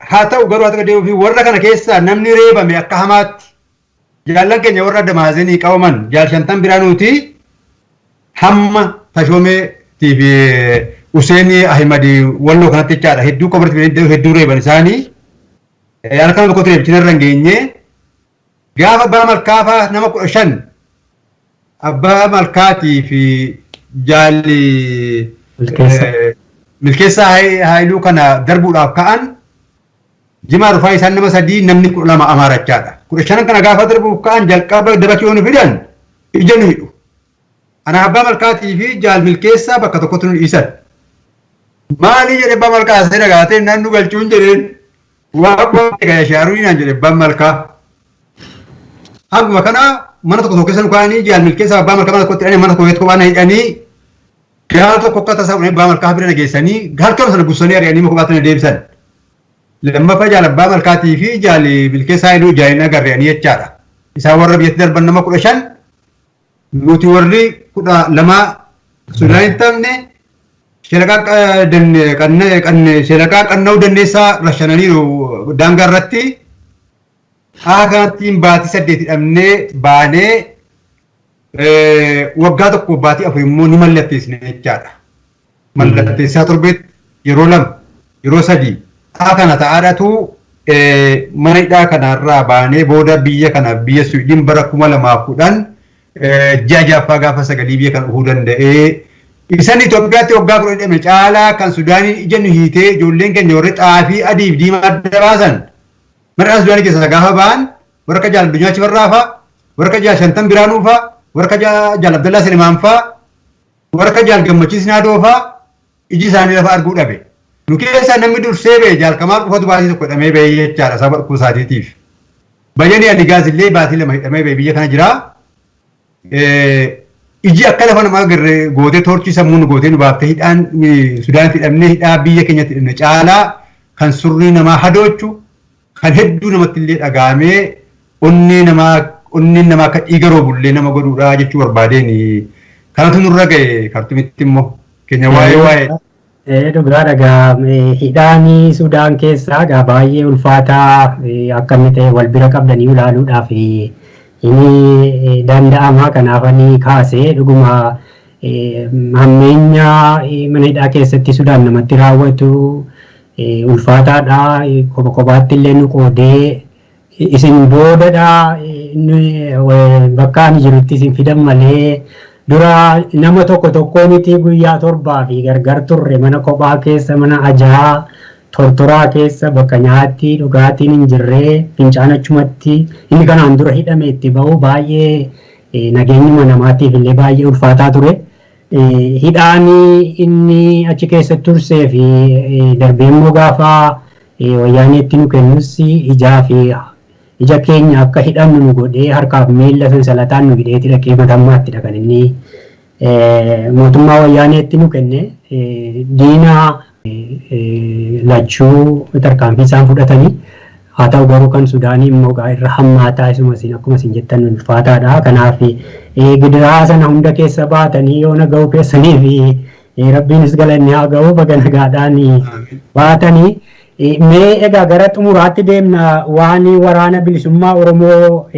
Haa ta'u garuu akka deemuufi warra kana keessaa namni reebame akka hamaatti jaallan keenya warra Damaazenii qabaman jaal 50 biraanuuti hamma Tashoomeetii fi Useenii Ahimadi walloo kanatti jechaadha hedduu koboriitti hedduu reeban isaanii halkan tokkotti reebichin irra hin geenye gaafa Abbaa Malkaafaa nama 15 Abbaa Malkaatii fi jaalli Milkeessaa Haayiluu kana darbuudhaaf ka'an Jimaa Rufaayi isaan nama 3 namni 12 Amaarachaadha. 15 kana gaafa darbuuf ka'an jalqaba dabakii yoo nu fidan ija nu hidhu. Ana Abbaa Malkaatii fi jaal Milkeessaa bakka tokkotti nu dhiisan. Maali jedhe Abbaa Malkaa asii dhagaatee naannoo galchuun jedheen waaqoo egaa shaaruun naan jedhe Abbaan Malkaa. Hanguma kana mana tokko keessa nu kaa'anii jaal Milkeessaa Abbaa Malkaa mana tokkotti hidhanii mana tokko kophaan hidhanii gaafa tokko akka tasaa Abbaa Malkaa bira nageessanii halkan sana bussanii ari'anii muka baatanii deebisan. Lammaffaa jaal Abbaa Malkaatii fi jaal Milkeessaa Haayiluu jaallina agarreanii jechaadha. Isaan warra biyyatti darban nama 15 nuti warri 12 Sudaan hin taane Shelaqaa Qanna'uu Dandeessaa rashananiiru daangaa irratti haagaattiin baatii 8 hidhamnee baanee waggaa tokko baatii 4 immoo ni mallatteessine jechaadha. Mallatteessaa torbeetti yeroo 2 yeroo 3 kana ta'aadhatu mana hidhaa kanarraa baanee booda biyya kana biyya Suwiidin bara 2010 ji'a jaffaa gaafa 9 biyya kana dhufuu danda'ee isan Itoophiyaatti waggaa 10 hidhame caalaa kan Sudaaniin ija nu hiitee ijoolleen keenya warri xaafii adii fi diimaa adda baasan mana Sudaanii keessaa gaafa ba'an warra jaal Addunyaa Chifarraa warra jaal 50 Biraanuu warra jaal Abdallaa Selimaan warra jaal Gammachiis Naadoo iji isaanii lafa arguu dhabe. Nu keessaa namni dursee ba'e jaal Kamaal qofatu baatii tokko hidhamee ba'e jechaadha sababa dhukkuu isaatiitiif. Bayyanii Aligaaz illee baatii 2 hidhamee ba'e biyya kana jira. Iji akka lafa namaa agarre gootee toorchii sammuun gootee nu baaftee hidhaan Sudaanitti hidhamnee hidhaa biyya keenyatti hidhamne caalaa kan surrii namaa hadoochu kan hedduu namatti illee dhagaamee onni namaa akka dhiiga roobullee nama godhuudha jechuu barbaadeen kanatu nurra ga'e kartumitti immoo keenya waa'ee. Dhugaa dhagaa hidhaan Sudaan keessaa gaa baay'ee ulfaataa akkamitti ta'e wal bira qabdanii ilaaluudhaaf inni danda'ama kanaaf ani kaasee dhuguma hammeenya mana hidhaa keessatti Sudaan namatti raawwatu ulfaataadha kophaatti illee nu qoodee isin boodadha bakka ani jirutti isin fidan malee dura nama tokkooniti guyyaa 7 fi gargar turre mana kophaa keessa mana ajaa tortoraa keessa bakka nyaatti dhugaatiin hin jirre fincaan achumatti inni kanaan dura hidhame itti ba'u baay'ee nageenyuma namaatiif illee baay'ee ulfaataa ture. Hidhaan inni achi keessa tursee fi darbee immoo gaafa wayyaaneetti nu kennus ija keenya akka hidhannu nu godhee harkaaf miila sansalataan nu hidheeti dhaqee matammaatti kan inni mootummaa wayyaaneetti nu kenne diina lachuu tarkaanfii isaan fudhatanii haa ta'u garuu kan Sudaanii immoo irra hammaataa akkuma isin jettan ulfaataadha. Kanaaf gidiraa sana hunda keessa baatanii yoo naga'u keessanii fi rabbiinis galanni haa ga'u baga nagaadhaan baatanii. Mee egaa gara xumuraatti deemna waan waraana bilisummaa Oromoo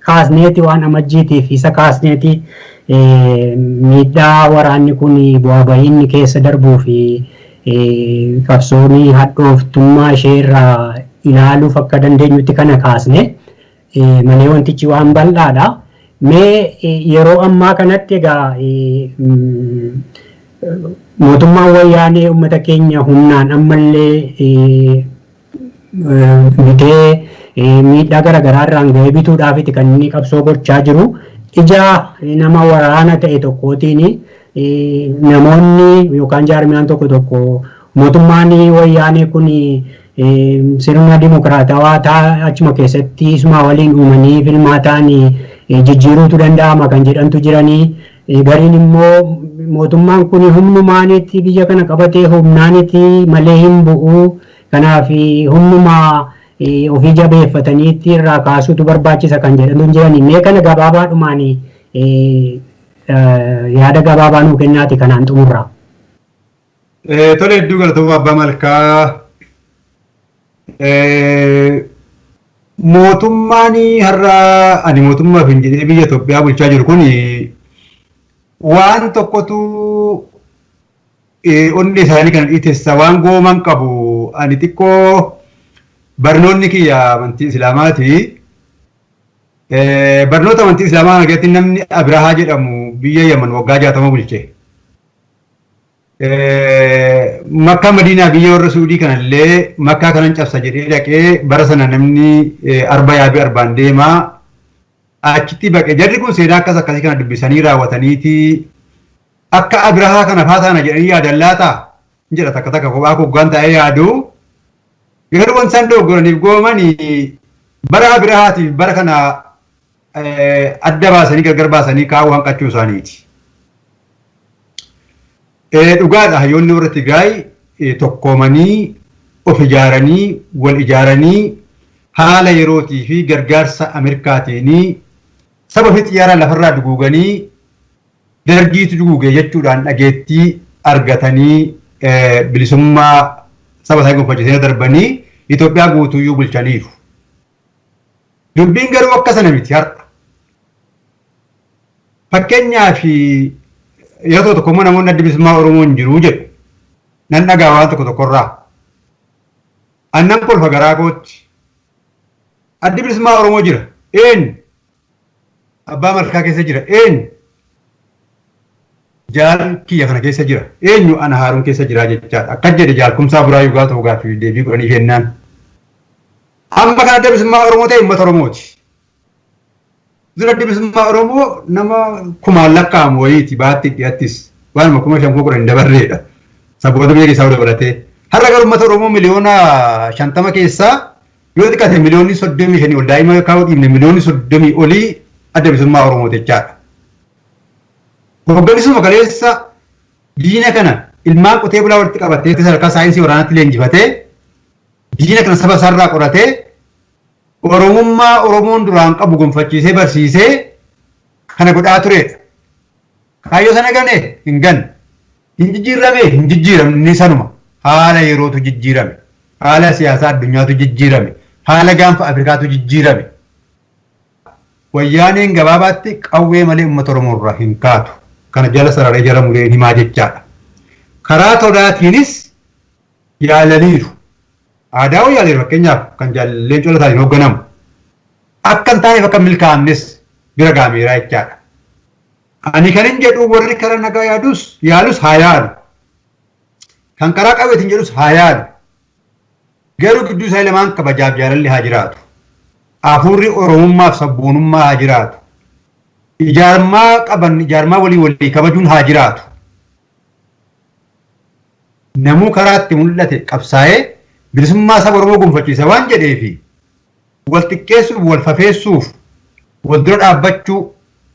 kaasneeti waan amajjiitiif isa kaasneeti miidhaa waraanni kun bu'aa bahiinni keessa darbuu fi qabsoon hadhooftummaa ishee irraa ilaaluuf akka dandeenyutti kana kaasne malee wantichi waan bal'aadha. Mee yeroo ammaa kanatti egaa mootummaan wayyaanee uummata keenya humnaan ammallee bitee miidhaa garaagaraa irraan ga'ee bituudhaafiti kan inni qabsoo gochaa jiru. Ija nama waraana ta'e tokkootiin namoonni yookaan jaarmiyaan tokko mootummaan wayyaanee kun sirna dimokiraatawaa achuma keessatti isuma waliin uumanii filmaataan jijjiiruutu danda'ama kan jedhantu jiranii gariin immoo mootummaan kun humnumaanitti biyya kana qabatee humnaanitti malee hin bu'u kanaaf humnuma ofii jabeeffataniitti irraa kaasuutu barbaachisa kan jedhantu jiranii mee kana gabaabaadhumaan yaada gabaabaa nuu kennaati kanaan xumurraa. Tole hedduu galatooma abbaa malkaa mootummaan har'a ani mootummaaf hin jedhee biyya Itoophiyaa bulchaa jiru kun waan tokkotu onni isaanii kan dhiitessa waan gooman qabu ani xiqqoo barnoonni kiyya amantii islaamaati. Barnoota amantii islaamaa kana keessatti namni Abrahaa jedhamu biyya Yaman waggaa 60 bulche. Makkaa Madiinaa biyya warra Suudii kanallee Makkaa kanan cabsa jedhee dhaqee bara sana namni arba yaabii arbaan deemaa achitti baqe jarri kun seenaa akkasii kana dubbisanii raawwataniiti akka Abrahaa kana faataana jedhanii yaadan laata jedha takka kophaa hoggaan ta'ee yaadu garuu waan isaan dogoggoraniif goomanii bara Abrahaatiif bara kana adda baasanii gargar baasanii kaa'uu hanqachuu isaaniiti. Dhugaadha hayyoonni warra Tigraay tokkoomanii of ijaaranii wal ijaaranii haala yerootii fi gargaarsa Ameerikaatiin saba fi xiyyaaraan lafarraa duguuganii dargiitu duguuge jechuudhaan dhageettii argatanii bilisummaa saba isaa gonfachiisanii darbanii Itoophiyaa guutuuyyuu bulchaniiru. Dubbiin garuu akka sana miti har'a. Fakkeenyaaf yeroo tokko immoo namoonni adda bilisummaa Oromoo hin jiru jedhu nan dhagaa waan tokkorraa. Annan kolfa garaa kootti. Adda bilisummaa Oromoo jira. Eenyu? Abbaa malkaa keessa jira. Eenyu? Jaal kiyya kana keessa jira. Eenyu ana haaruun keessa jira jechaadha. Akkas jedhe jaalkumsaa biraa yugaa ta'uu gaaffii deebii godhanii kennaan. Amma kan adda bilisummaa Oromoo ta'e uummata Oromooti. Dura adda bilisummaa Oromoo nama kumaan lakkaa'amu wayiiti baatti dhiyaattis waanuma 5,000 hin dabarreedha. Saboota biyya keessaa dabalatee. Har'a garuu uummata Oromoo miliyoona 50 keessaa yoo xiqqaate miliyoonni 35 ol daa'ima kaa'uu dhiibne miliyoonni 30 olii adda bilisummaa Oromoo jechaadha. Hogganni kaleessa diina kana ilmaan qotee bulaa walitti qabatee sadarkaa saayinsii waraanaatti leenjifatee diina kana saba isaarraa qoratee Oromummaa Oromoon duraan qabu gonfachiisee barsiisee kana godhaa turedha. Kaayyoo sana gane hin ganne. Hin jijjiirame hin jijjiiramne sanuma. Haala yerootu jijjiirame. Haala siyaasaa addunyaatu jijjiirame. Haala gaanfa Afrikaatu jijjiirame. Wayyaaneen gabaabaatti qawwee malee uummata Oromoo irraa hin kaatu. Kana jala sararee jala muree himaa jechaadha. Karaa todaatiinis yaalaniiru. Aadaa wayyaaleeru fakkeenyaaf kan jaalleen cola isaaniin hoogganamu. Akka hin taaneef akka milkaa'amnes bira gaameeraa jechaadha. Ani kan hin jedhu warri karaa nagaa yaalus haa yaalu. Kan karaa qabeetiin jedhus haa yaalu. Garuu gidduu isaa lamaan kabajaaf jaalalli haa jiraatu. Hafuurri Oromummaaf sabboonummaa haa jiraatu. Ijaarmaa qaban ijaarmaa walii kabajuun haa jiraatu. Namuu karaatti mul'ate qabsaa'ee bilisummaa saba Oromoo gonfachiisa waan jedheefi wal xiqqeessuuf wal fafeessuuf wal dura dhaabbachuu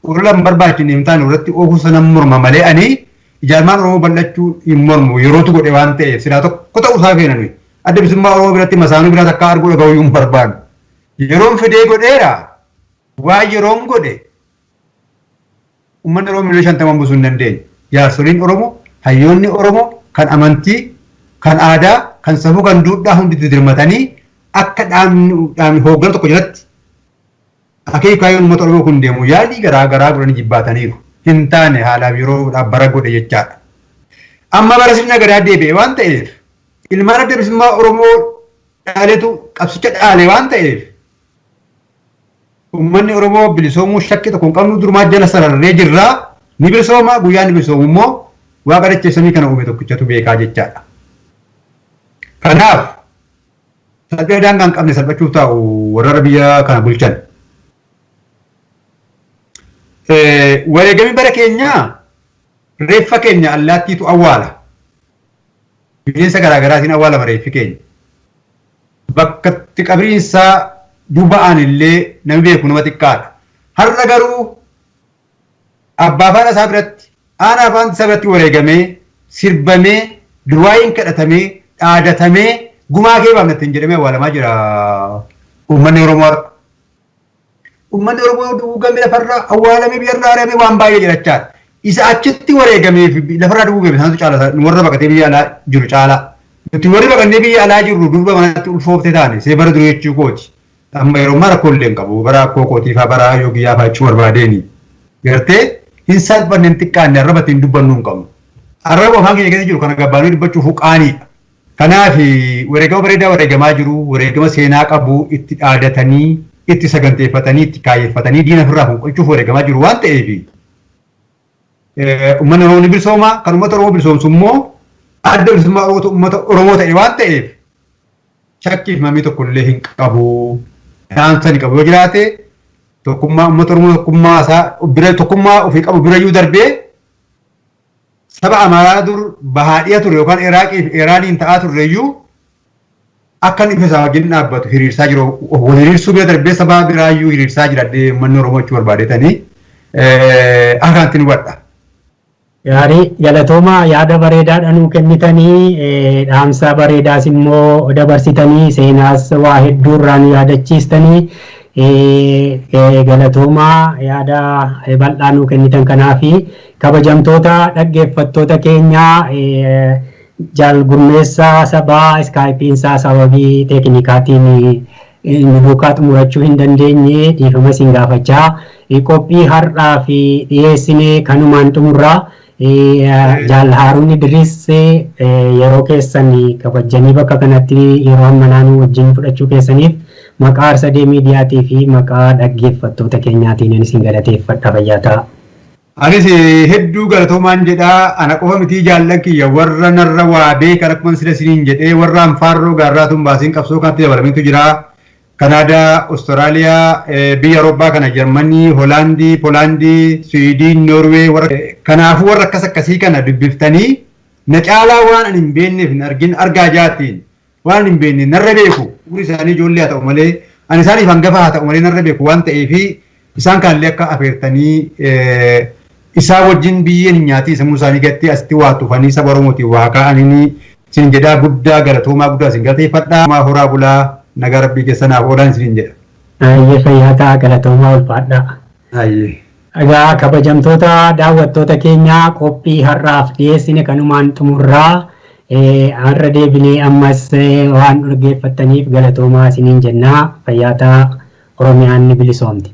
warra hin barbaachifne hin taane irratti oofuu sana morma malee ani ijaarmaan Oromoo bal'achuu hin mormu yerootu godhe waan ta'eef silaa tokko ta'uu isaa keenan adda bilisummaa Oromoo biratti masaanuu biraa akka arguu dhaga'uu hin barbaadu. Yeroon fedee godheera waan yeroon godhe uummanni Oromoo miliyoona 50 busuu hin dandeenye. Jaarsoliin Oromoo hayyoonni Oromoo kan amantii kan aadaa kan safuu kan duudhaa hundi dirmatanii akka dhaabni hoogganaa tokko jalatti akeekaayyoon uummata Oromoo kun deemu yaadii garaa garaa godhanii jibbaataniiru. Hin taane haalaaf yeroo bara godhe jechaadha. Amma bara sirna gadaa deebi'e waan ta'eef ilmaan adda bilisummaa Oromoo dhaaleetu qabsicha dhaale waan ta'eef uummanni Oromoo bilisoomuu shakkii tokko hin qabnu durumaa jala sararree jirraa ni bilisooma guyyaa ni bilisoomu immoo waaqa dacheessanii kana uume tokkichatu beekaa jechaadha. Kanaaf salphee daangaa hin qabne salphachuuf taa'u warra biyya kana bulchan. Wareegamni bara keenyaa reeffa keenya allaattiitu awwaala. bineensa garaagaraatiin awwaala bareeffi keenya. Bakka itti qabriinsaa duuba'aan illee namni beeku nama xiqqaadha. Har'a garuu abbaa faana isaa biratti aanaa faana isaa biratti wareegamee sirbamee duwwaayin kadhatamee dhaadatamee gumaa kee baafnatiin jedhamee awwaalamaa jira uummanni Oromoo. Uummanni Oromoo duugamee lafarraa awwaalamee biyyarraa aramee waan baay'ee jirachaadha. Isa achitti wareegamee fi lafarraa duugame sanatu caala warra baqatee biyya alaa jiru caala. Nuti warri baqannee biyya alaa jirru durba manatti ulfoofte taane see bara durii jechuu kooti. Amma yeroo mara kollee hin qabu bara akkoo kootiifaa bara yookiyaa faachuu barbaadeeni. Gartee hin salphanne hin xiqqaanne arrabatti hin dubbannu hin qabnu. Arraba afaan keenya keessa jiru kana gabbaanuu dubbachuuf huqaaniidha. Kanaaf wareegama bareedaa wareegamaa jiru wareegama seenaa qabu itti dhaadatanii itti saganteeffatanii itti kaayeffatanii diina ofirraa fonqolchuuf wareegamaa jiru waan ta'eef uummanni Oromoo ni bilisooma kan uummata Oromoo bilisoomsu immoo adda bilisummaa uummata Oromoo ta'e waan ta'eef shakkiif mamii tokkollee hin qabu. Dhaamsa ni qabu yoo jiraate tokkummaa uummata Oromoo tokkummaa isaa tokkummaa ofii qabu birayyuu darbee saba Amaaraa dur bahaadhiya ture yookaan Iraaqii fi Iraaniin ta'aa turreeyyuu akka inni isaa wajjin dhaabbatu hiriirsaa jiru. Hiriirsuu bira darbee saba biraayyuu hiriirsaa jira addee uummanni Oromoo jechuu barbaadetanii akkanatti ni hubadha. Gaarii galatoomaa yaada bareedaa nuu kennitanii dhaamsa bareedaas immoo dabarsitanii seenaas waa hedduurraa nu yaadachiistanii galatoomaa yaada bal'aa nuu kennitan kanaafi kabajamtoota dhaggeeffattoota keenyaa jaalgurmeessaa sabaa iskaayipiinsaa sababii teeknikaatiin nu duukaa xumurachuu hin dandeenye dhiifama isin gaafachaa qophii har'aa fi dhiyeessine kanumaan xumurraa. Jaal Haarun Idris yeroo keessan kabajanii bakka kanatti yeroo amma naannoo wajjin fudhachuu keessaniif maqaa Arsadee Miidiyaatii fi maqaa dhaggeeffattoota keenyaatiin isin galateeffadha fayyaa ta'a. Anis hedduu galatoomaan jedhaa ana qofa mitii jaallan kiyya warra narra waa beekan akkuma sila isiniin jedhee warra anfaarroo gaarraatuun baasiin qabsoo kanatti dabalameetu jira. Kanaadaa, Austraaliyaa, biyya Awurooppaa kana Jarmanii, Hoolaandii, Poolaandii, Swiidin, Noorwee kanaafuu warra akkas akkasii kana dubbiftanii na caalaa waan ani hin beekneef hin argin argaa jaatiin waan ani hin beekne narra beeku umri isaanii ijoollee haa ta'u malee ani isaaniif hangafa haa ta'u malee narra beeku waan ta'eef isaan kanallee akka afeertanii isaa wajjin biyyeen hin nyaatii sammuu isaanii gattee asitti waa tufanii saba Oromootiin waa kaa'anii isin jedhaa guddaa galatoomaa guddaa isin galateeffadhaa horaa bulaa. Nagaa rabbii keessanaaf oolan isiniin jedha. Ayyee fayyaa ta'a galatoomaa ulfaadha. Ayyee. Egaa kabajamtoota daawwattoota keenyaa qophii har'aaf dhiyeessine kanumaan xumurraa har'a deebinee ammas waan dhaggeeffattaniif galatoomaa isiniin jennaa fayyaa ta'a Oromiyaan ni bilisoomti.